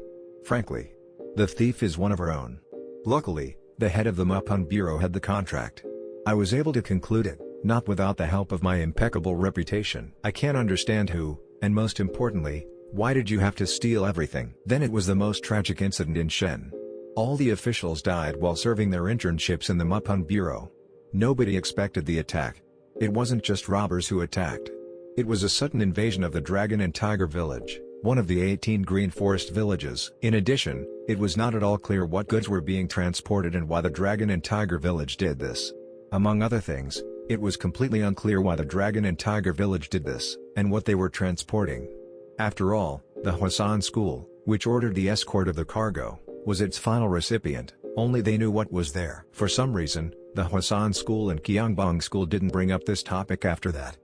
Frankly, the thief is one of our own. Luckily, the head of the Mapun Bureau had the contract. I was able to conclude it, not without the help of my impeccable reputation. I can't understand who, and most importantly, why did you have to steal everything? Then it was the most tragic incident in Shen. All the officials died while serving their internships in the Mapun Bureau. Nobody expected the attack. It wasn't just robbers who attacked. It was a sudden invasion of the Dragon and Tiger Village, one of the 18 green forest villages. In addition, it was not at all clear what goods were being transported and why the Dragon and Tiger Village did this. Among other things, it was completely unclear why the Dragon and Tiger Village did this, and what they were transporting. After all, the Hwasan School, which ordered the escort of the cargo, was its final recipient. Only they knew what was there. For some reason, the Hwasan School and Gyeongbang School didn't bring up this topic after that.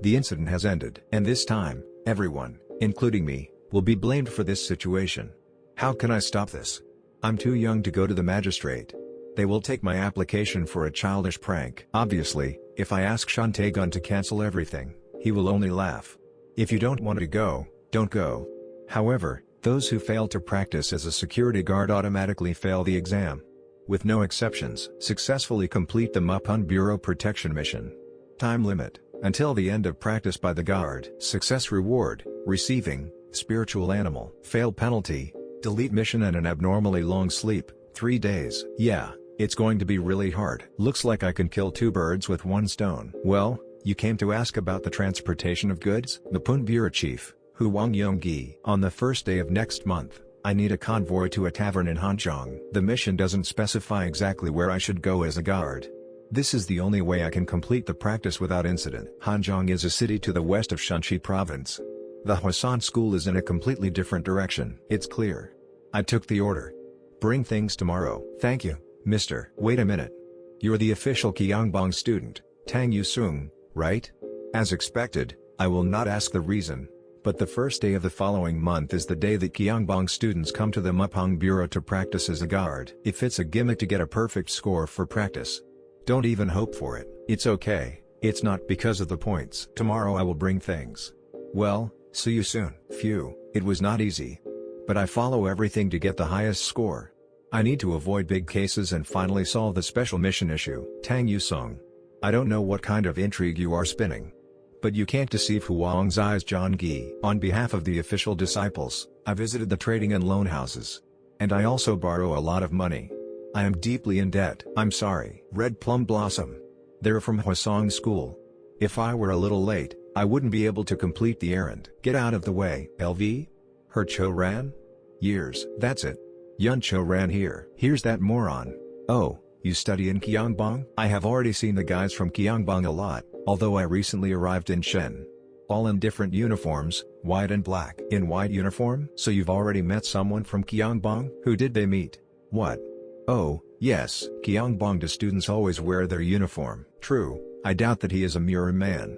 The incident has ended. And this time, everyone, including me, will be blamed for this situation. How can I stop this? I'm too young to go to the magistrate. They will take my application for a childish prank. Obviously, if I ask Shantaegun to cancel everything, he will only laugh. If you don't want to go, don't go. However, those who fail to practice as a security guard automatically fail the exam. With no exceptions. Successfully complete the Mapun Bureau protection mission. Time limit, until the end of practice by the guard. Success reward, receiving, spiritual animal. Fail penalty, delete mission and an abnormally long sleep, 3 days. Yeah, it's going to be really hard. Looks like I can kill two birds with one stone. Well, you came to ask about the transportation of goods? The Pun Bureau Chief, Hu Wang Yonggi. On the first day of next month, I need a convoy to a tavern in Hanzhong. The mission doesn't specify exactly where I should go as a guard. This is the only way I can complete the practice without incident. Hanzhong is a city to the west of Shanxi province. The Huasan school is in a completely different direction. It's clear. I took the order. Bring things tomorrow. Thank you, mister. Wait a minute. You're the official Qiangbong student, Tang Yusung, right? As expected, I will not ask the reason. But the first day of the following month is the day that Qiangbong students come to the Mupang Bureau to practice as a guard. If it's a gimmick to get a perfect score for practice, don't even hope for it. It's okay, it's not because of the points. Tomorrow I will bring things. Well, see you soon. Phew, it was not easy. But I follow everything to get the highest score. I need to avoid big cases and finally solve the special mission issue. Tang Yusung. I don't know what kind of intrigue you are spinning. But you can't deceive Huang's eyes. John Gi. On behalf of the official disciples, I visited the trading and loan houses. And I also borrow a lot of money. I am deeply in debt. I'm sorry. Red Plum Blossom. They're from Huasong School. If I were a little late, I wouldn't be able to complete the errand. Get out of the way. LV? Her Cho Ran? Years. That's it. Yun Cho Ran here. Here's that moron. Oh, you study in Qiangbong? I have already seen the guys from Qiangbong a lot, although I recently arrived in Shen. All in different uniforms, white and black. In white uniform? So you've already met someone from Qiangbong? Who did they meet? What? Oh, yes, Qiangbong students always wear their uniform. True, I doubt that he is a mirror man.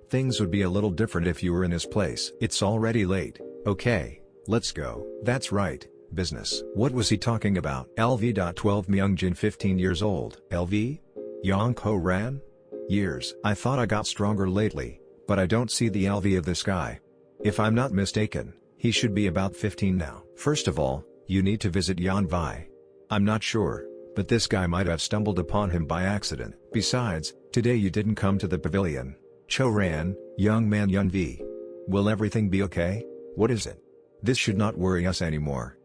Things would be a little different if you were in his place. It's already late. Okay, let's go. That's right, business. What was he talking about? LV.12 Myungjin 15 years old. LV? Yang Ho Ran? Years. I thought I got stronger lately, but I don't see the LV of this guy. If I'm not mistaken, he should be about 15 now. First of all, you need to visit Yan Vai. I'm not sure, but this guy might have stumbled upon him by accident. Besides, today you didn't come to the pavilion. Cho Ran, young man Yun V. Will everything be okay? What is it? This should not worry us anymore.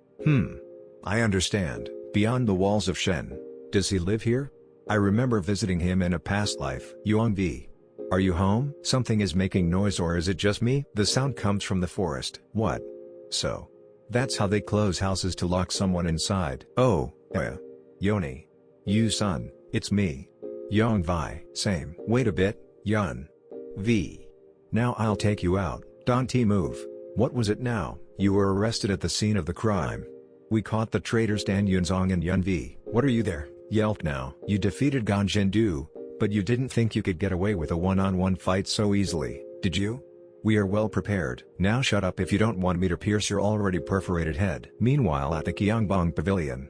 I understand. Beyond the walls of Shen. Does he live here? I remember visiting him in a past life. Yuan V. Are you home? Something is making noise, or is it just me? The sound comes from the forest. What? So. That's how they close houses, to lock someone inside. Oh, Yoni. You son, it's me. Yang Vi. Same. Wait a bit, Yun. V. Now I'll take you out. Don T move. What was it now? You were arrested at the scene of the crime. We caught the traitors Dan Yunzong and Yun V. What are you there? Yelp now. You defeated Gan Zhendu, but you didn't think you could get away with a one-on-one fight so easily, did you? We are well prepared. Now shut up if you don't want me to pierce your already perforated head. Meanwhile at the Qiangbong Pavilion.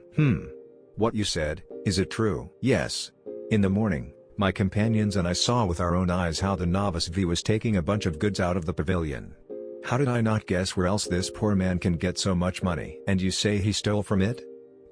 What you said, is it true? Yes. In the morning, my companions and I saw with our own eyes how the novice V was taking a bunch of goods out of the pavilion. How did I not guess where else this poor man can get so much money? And you say he stole from it?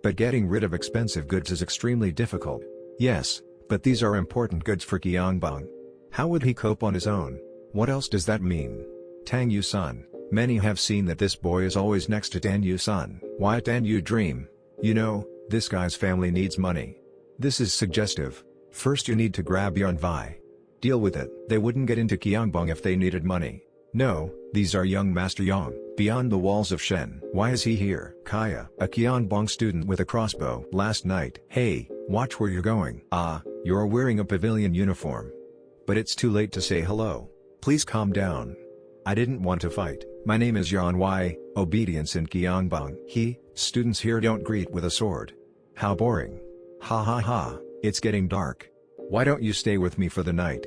But getting rid of expensive goods is extremely difficult. Yes, but these are important goods for Qiangbong. How would he cope on his own? What else does that mean? Tang Yu-san, many have seen that this boy is always next to Dan Yu-san. Why Dan Yu dream? You know, this guy's family needs money. This is suggestive. First you need to grab Yan Vi. Deal with it. They wouldn't get into Qiangbong if they needed money. No, these are young Master Yang, beyond the walls of Shen. Why is he here? Kaya, a Qiangbong student with a crossbow. Last night. Hey, watch where you're going. You're wearing a pavilion uniform. But it's too late to say hello. Please calm down. I didn't want to fight. My name is Yan Y, obedience in Qiangbong. Students here don't greet with a sword. How boring. Ha ha ha, it's getting dark. Why don't you stay with me for the night?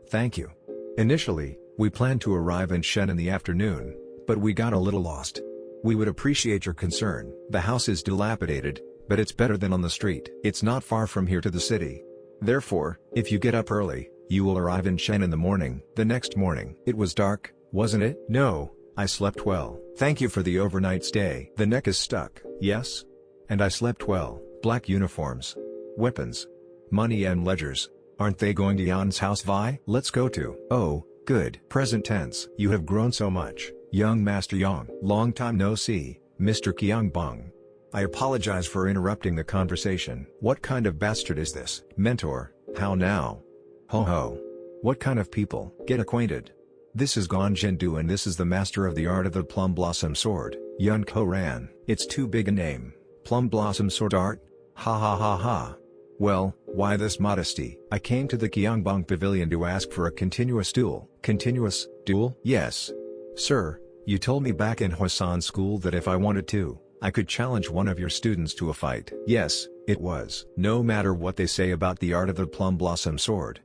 Thank you. Initially, we planned to arrive in Shen in the afternoon, but we got a little lost. We would appreciate your concern. The house is dilapidated, but it's better than on the street. It's not far from here to the city. Therefore, if you get up early, you will arrive in Shen in the morning. The next morning. It was dark, wasn't it? No, I slept well. Thank you for the overnight stay. The neck is stuck. Yes? And I slept well. Black uniforms. Weapons. Money and ledgers. Aren't they going to Yan's house, Vi? Let's go to. Oh, good. Present tense. You have grown so much, young Master Yang. Long time no see, Mr. Qiangbong. I apologize for interrupting the conversation. What kind of bastard is this? Mentor, how now? Ho ho. What kind of people? Get acquainted. This is Gon Jindu and this is the master of the art of the Plum Blossom Sword, Yun Ko Ran. It's too big a name. Plum Blossom Sword Art? Ha ha ha ha. Well, why this modesty? I came to the Gyeongbong Pavilion to ask for a continuous duel. Continuous duel? Yes. Sir, you told me back in Hwasan school that if I wanted to, I could challenge one of your students to a fight. Yes, it was. No matter what they say about the art of the Plum Blossom Sword,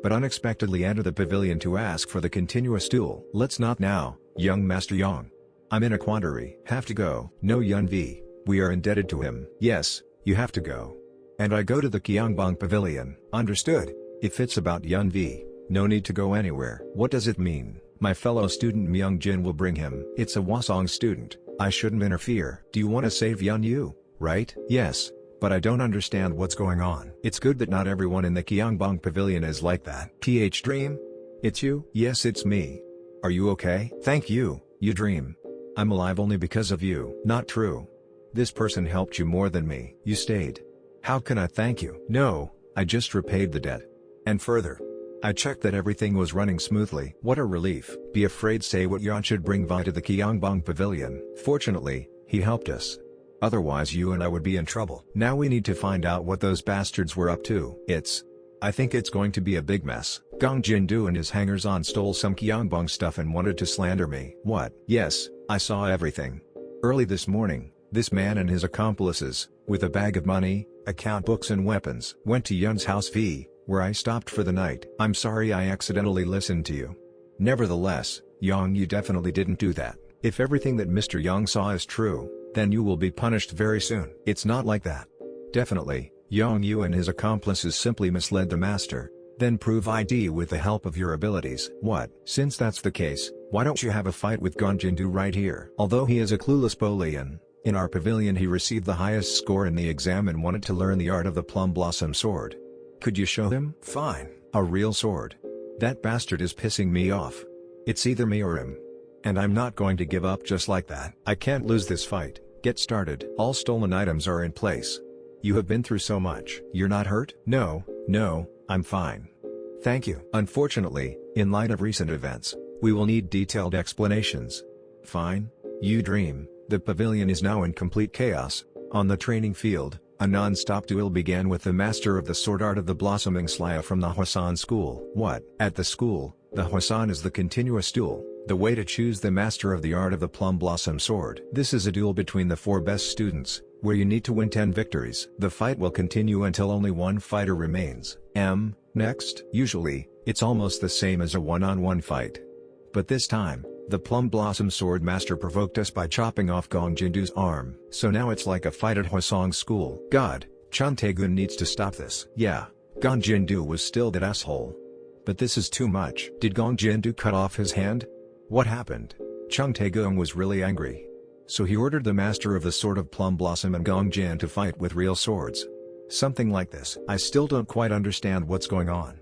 but unexpectedly enter the pavilion to ask for the continuous duel. Let's not now, young Master Yang. I'm in a quandary. Have to go. No Yun V, we are indebted to him. Yes, you have to go. And I go to the Gyeongbong Pavilion. Understood. If it's about Yun V, no need to go anywhere. What does it mean? My fellow student Myung Jin will bring him. It's a Hwasong student. I shouldn't interfere. Do you want to save Yun Yu, right? Yes, but I don't understand what's going on. It's good that not everyone in the Gyeongbong Pavilion is like that. PH Dream? It's you? Yes, it's me. Are you okay? Thank you, you Dream. I'm alive only because of you. Not true. This person helped you more than me. You stayed. How can I thank you? No, I just repaid the debt. And further, I checked that everything was running smoothly. What a relief. Be afraid say what Yan should bring Vi to the Gyeongbong Pavilion. Fortunately, he helped us. Otherwise you and I would be in trouble. Now we need to find out what those bastards were up to. I think it's going to be a big mess. Gong Jindu and his hangers-on stole some Gyeongbong stuff and wanted to slander me. What? Yes, I saw everything. Early this morning, this man and his accomplices, with a bag of money, account books and weapons, went to Yun's house V, where I stopped for the night. I'm sorry I accidentally listened to you. Nevertheless, Yang, you definitely didn't do that. If everything that Mr. Yang saw is true, then you will be punished very soon. It's not like that. Definitely, Yang Yu and his accomplices simply misled the master, then prove ID with the help of your abilities. What? Since that's the case, why don't you have a fight with Gon Jindu right here? Although he is a clueless Bolian, in our pavilion he received the highest score in the exam and wanted to learn the art of the Plum Blossom Sword. Could you show him? Fine. A real sword. That bastard is pissing me off. It's either me or him. And I'm not going to give up just like that. I can't lose this fight. Get started. All stolen items are in place. You have been through so much. You're not hurt? No, I'm fine. Thank you. Unfortunately, in light of recent events, we will need detailed explanations. Fine. You dream. The pavilion is now in complete chaos. On the training field, a non-stop duel began with the master of the sword art of the blossoming Slya from the Hwasan school. What? At the school, the Hwasan is the continuous duel, the way to choose the master of the art of the Plum Blossom Sword. This is a duel between the 4 best students, where you need to win 10 victories. The fight will continue until only one fighter remains. Next. Usually, it's almost the same as a one-on-one fight. But this time, the Plum Blossom Sword Master provoked us by chopping off Gong Jindu's arm. So now it's like a fight at Hwasong school. God, Chun Tae-gun needs to stop this. Yeah, Gong Jindu was still that asshole. But this is too much. Did Gong Jindu cut off his hand? What happened? Chung Tae-gun was really angry. So he ordered the master of the Sword of Plum Blossom and Gong Jin to fight with real swords. Something like this. I still don't quite understand what's going on.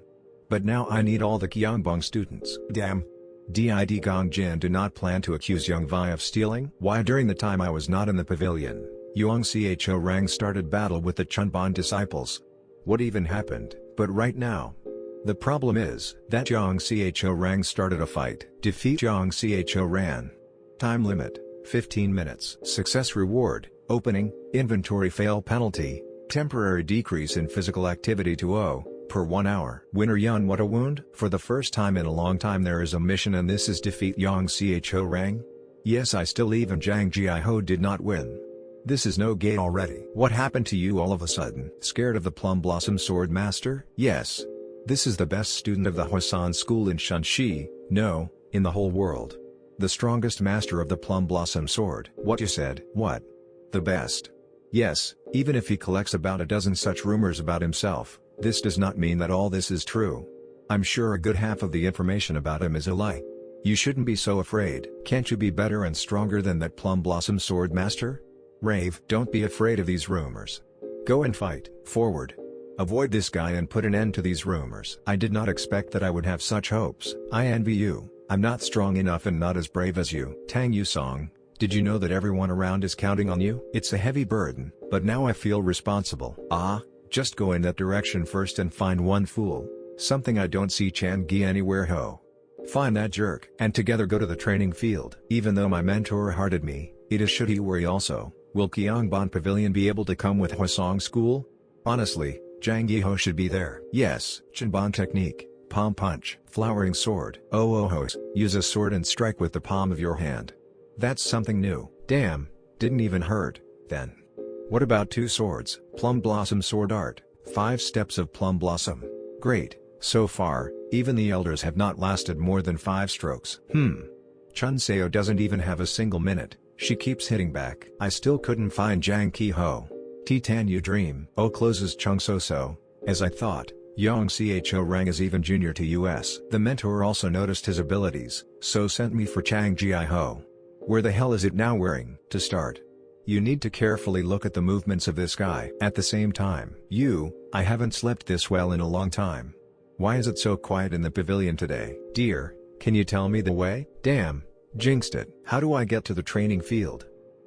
But now I need all the Gyeongbong students. Damn. Did Gong Jin do not plan to accuse Young Vi of stealing? Why, during the time I was not in the pavilion, Young Cho Rang started battle with the Chunbon disciples. What even happened? But right now, the problem is that Young Cho Rang started a fight. Defeat Young Cho Ran. Time limit, 15 minutes. Success reward, opening, inventory fail penalty, temporary decrease in physical activity to 0 per 1 hour. Winner Yun what a wound? For the first time in a long time there is a mission and this is defeat Yang Cho Rang? Yes, I still even Zhang Jiho did not win. This is no game already. What happened to you all of a sudden? Scared of the Plum Blossom Sword Master? Yes. This is the best student of the Hwasan school in Shunxi, no, in the whole world. The strongest master of the Plum Blossom Sword. What you said? What? The best. Yes, even if he collects about a dozen such rumors about himself, this does not mean that all this is true. I'm sure a good half of the information about him is a lie. You shouldn't be so afraid. Can't you be better and stronger than that Plum Blossom Sword Master? Rave, don't be afraid of these rumors. Go and fight. Forward. Avoid this guy and put an end to these rumors. I did not expect that I would have such hopes. I envy you. I'm not strong enough and not as brave as you. Tang Yusong, Did you know that everyone around is counting on you? It's a heavy burden, but now I feel responsible. Just go in that direction first and find one fool. Something I don't see Chang-gi anywhere ho. Find that jerk. And together go to the training field. Even though my mentor hearted me, it is should he worry also. Will Gyeongbon Pavilion be able to come with Hwasong School? Honestly, Jang Gi-ho should be there. Yes, Chinbon technique, palm punch, flowering sword. Oh-oh-hos, use a sword and strike with the palm of your hand. That's something new. Damn, didn't even hurt, then. What about two swords? Plum Blossom Sword Art, 5 steps of Plum Blossom. Great, so far, even the elders have not lasted more than 5 strokes. Chun Seo doesn't even have a single minute, she keeps hitting back. I still couldn't find Jang Ki-ho. Titan you dream. Oh closes Chung So-so, as I thought, Yong Cho rang as even junior to US. The mentor also noticed his abilities, so sent me for Chang Ji-ho. Where the hell is it now wearing? To start, you need to carefully look at the movements of this guy. At the same time, I haven't slept this well in a long time. Why is it so quiet in the pavilion today? Dear, can you tell me the way? Damn, jinxed it. How do I get to the training field?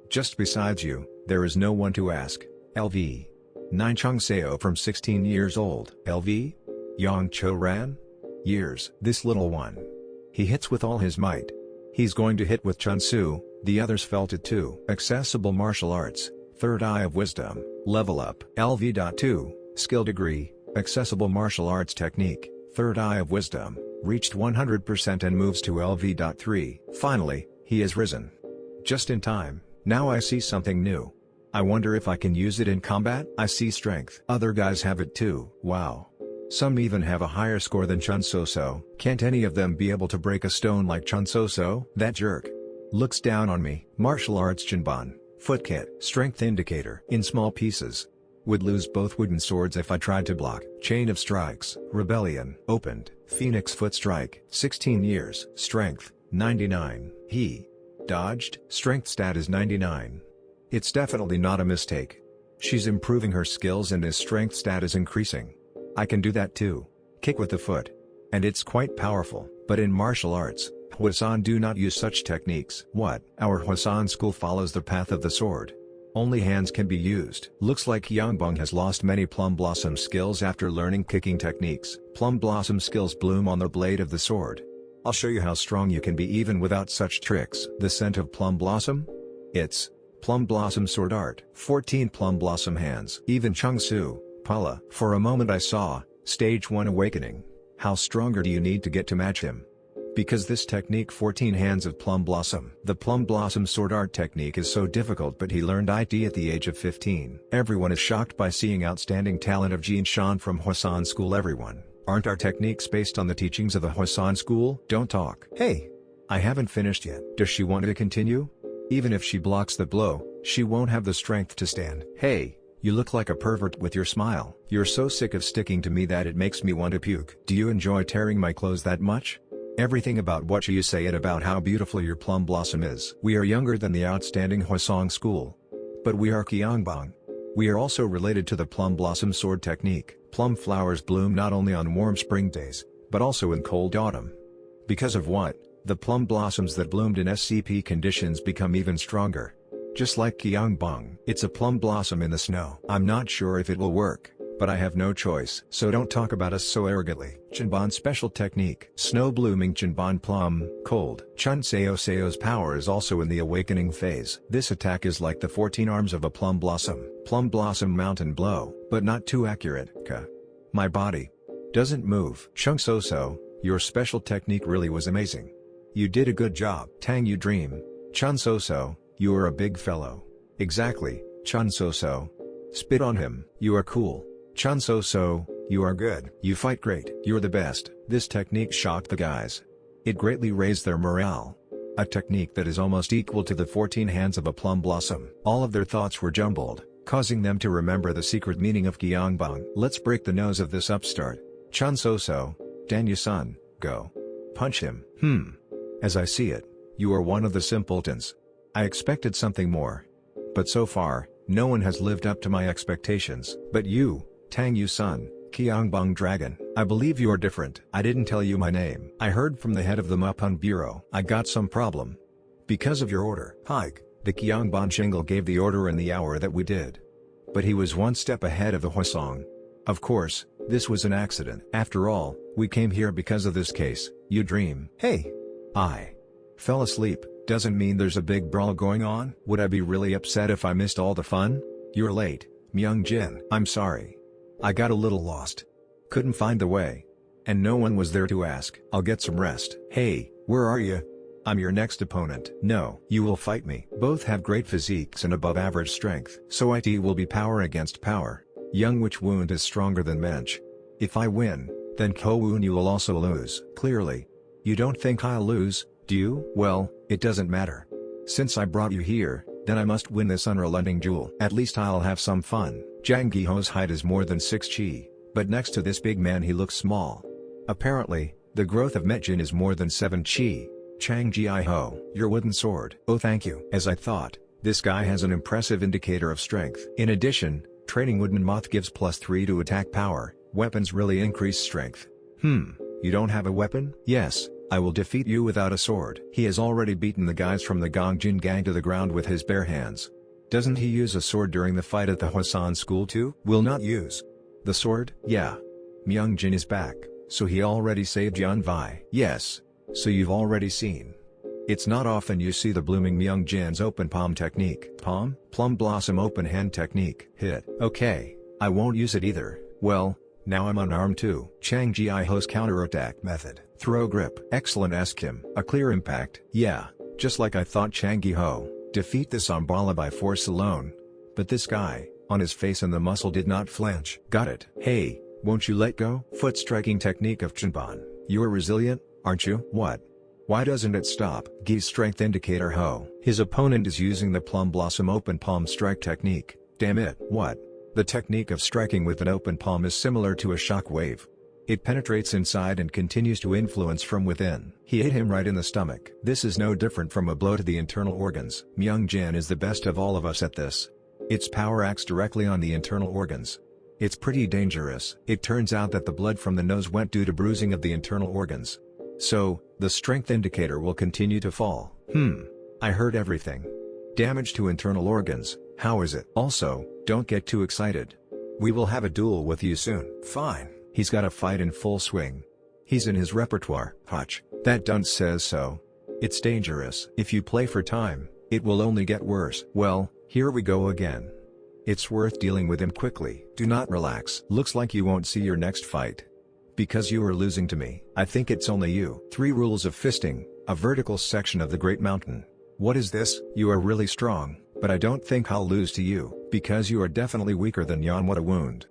Just besides you, there is no one to ask. LV. 9 Chung Seo from 16 years old. LV? Yong Cho Ran? Years. This little one. He hits with all his might. He's going to hit with Chun Su, the others felt it too. Accessible martial arts, Third Eye of Wisdom, level up. LV.2, skill degree, accessible martial arts technique, Third Eye of Wisdom, reached 100% and moves to LV.3. Finally, he has risen. Just in time, now I see something new. I wonder if I can use it in combat? I see strength. Other guys have it too. Wow. Some even have a higher score than Chun So-so. Can't any of them be able to break a stone like Chun So-so? That jerk looks down on me. Martial arts Jinban, foot kit, strength indicator, in small pieces. Would lose both wooden swords if I tried to block. Chain of strikes, rebellion, opened, phoenix foot strike, 16 years, strength, 99. He dodged, strength stat is 99. It's definitely not a mistake. She's improving her skills and his strength stat is increasing. I can do that too. Kick with the foot. And it's quite powerful, but in martial arts, Hwasan do not use such techniques. What? Our Hwasan school follows the path of the sword. Only hands can be used. Looks like Yongbong has lost many Plum Blossom skills after learning kicking techniques. Plum Blossom skills bloom on the blade of the sword. I'll show you how strong you can be even without such tricks. The scent of Plum Blossom? It's Plum Blossom Sword Art. 14 Plum Blossom hands. Even Chung Su, Pala. For a moment I saw, Stage 1 Awakening. How stronger do you need to get to match him? Because this technique 14 hands of Plum Blossom. The Plum Blossom Sword Art technique is so difficult but he learned it at the age of 15. Everyone is shocked by seeing outstanding talent of Jin Shan from Hwasan School. Everyone. Aren't our techniques based on the teachings of the Hwasan School? Don't talk. Hey! I haven't finished yet. Does she want to continue? Even if she blocks the blow, she won't have the strength to stand. Hey! You look like a pervert with your smile. You're so sick of sticking to me that it makes me want to puke. Do you enjoy tearing my clothes that much? Everything about what you say and about how beautiful your Plum Blossom is. We are younger than the outstanding Hwasong School. But we are Gyeongbong. We are also related to the Plum Blossom Sword technique. Plum flowers bloom not only on warm spring days, but also in cold autumn. Because of what? The plum blossoms that bloomed in SCP conditions become even stronger. Just like Gyeongbong. It's a plum blossom in the snow. I'm not sure if it will work, but I have no choice. So don't talk about us so arrogantly. Chinbon special technique. Snow blooming Chinbon plum, cold. Chun Seo's power is also in the awakening phase. This attack is like the 14 arms of a plum blossom. Plum blossom mountain blow, but not too accurate. My body doesn't move. Chung So, your special technique really was amazing. You did a good job. Tang you dream. Chun So, you are a big fellow. Exactly, Chun So. Spit on him. You are cool. Chun So, you are good. You fight great. You're the best. This technique shocked the guys. It greatly raised their morale. A technique that is almost equal to the 14 hands of a plum blossom. All of their thoughts were jumbled, causing them to remember the secret meaning of Gyeongbong. Let's break the nose of this upstart. Chun So, Danyu-san, go. Punch him. As I see it, you are one of the simpletons. I expected something more. But so far, no one has lived up to my expectations. But you, Tang Yu-sun, Gyeongbong Dragon, I believe you are different. I didn't tell you my name. I heard from the head of the Mupun Bureau. I got some problem. Because of your order. Hike. The Kyongbon Shingle gave the order in the hour that we did. But he was one step ahead of the Hwasong. Of course, this was an accident. After all, we came here because of this case. You dream. Hey! I fell asleep, doesn't mean there's a big brawl going on. Would I be really upset if I missed all the fun? You're late, Myung-jin. I'm sorry. I got a little lost. Couldn't find the way. And no one was there to ask. I'll get some rest. Hey, where are you? I'm your next opponent. No, you will fight me. Both have great physiques and above average strength. So it will be power against power. Young Witch Wound is stronger than Mensch. If I win, then Ko-woon you will also lose. Clearly. You don't think I'll lose, do you? Well, it doesn't matter. Since I brought you here, then I must win this unrelenting duel. At least I'll have some fun. Jang Gi-ho's height is more than 6 chi, but next to this big man he looks small. Apparently, the growth of Metjin is more than 7 chi. Chang Gi-ho, your wooden sword. Oh thank you. As I thought, this guy has an impressive indicator of strength. In addition, training wooden moth gives +3 to attack power. Weapons really increase strength. You don't have a weapon? Yes, I will defeat you without a sword. He has already beaten the guys from the Gongjin gang to the ground with his bare hands. Doesn't he use a sword during the fight at the Hwasan school too? Will not use the sword? Yeah. Myung-jin is back, so he already saved Yeon-vi. Yes. So you've already seen. It's not often you see the blooming Myung-jin's open palm technique. Palm? Plum blossom open hand technique. Hit. Okay, I won't use it either. Well, now I'm unarmed too. Chang Gi-ho's counterattack method. Throw grip. Excellent ask him. A clear impact. Yeah, just like I thought. Chang Gi-ho, defeat this Ambala by force alone. But this guy, on his face and the muscle did not flinch. Got it. Hey, won't you let go? Foot striking technique of Chunban. You're resilient, aren't you? What? Why doesn't it stop? Gi's strength indicator ho. His opponent is using the plum blossom open palm strike technique. Damn it. What? The technique of striking with an open palm is similar to a shock wave. It penetrates inside and continues to influence from within. He hit him right in the stomach. This is no different from a blow to the internal organs. Myung-jin is the best of all of us at this. Its power acts directly on the internal organs. It's pretty dangerous. It turns out that the blood from the nose went due to bruising of the internal organs. So, the strength indicator will continue to fall. I heard everything. Damage to internal organs, how is it? Also, don't get too excited. We will have a duel with you soon. Fine. He's got a fight in full swing. He's in his repertoire. Hutch, that dunce says so. It's dangerous. If you play for time, it will only get worse. Well, here we go again. It's worth dealing with him quickly. Do not relax. Looks like you won't see your next fight. Because you are losing to me. I think it's only you. 3 rules of fisting, a vertical section of the Great Mountain. What is this? You are really strong, but I don't think I'll lose to you, because you are definitely weaker than Yeon Wound.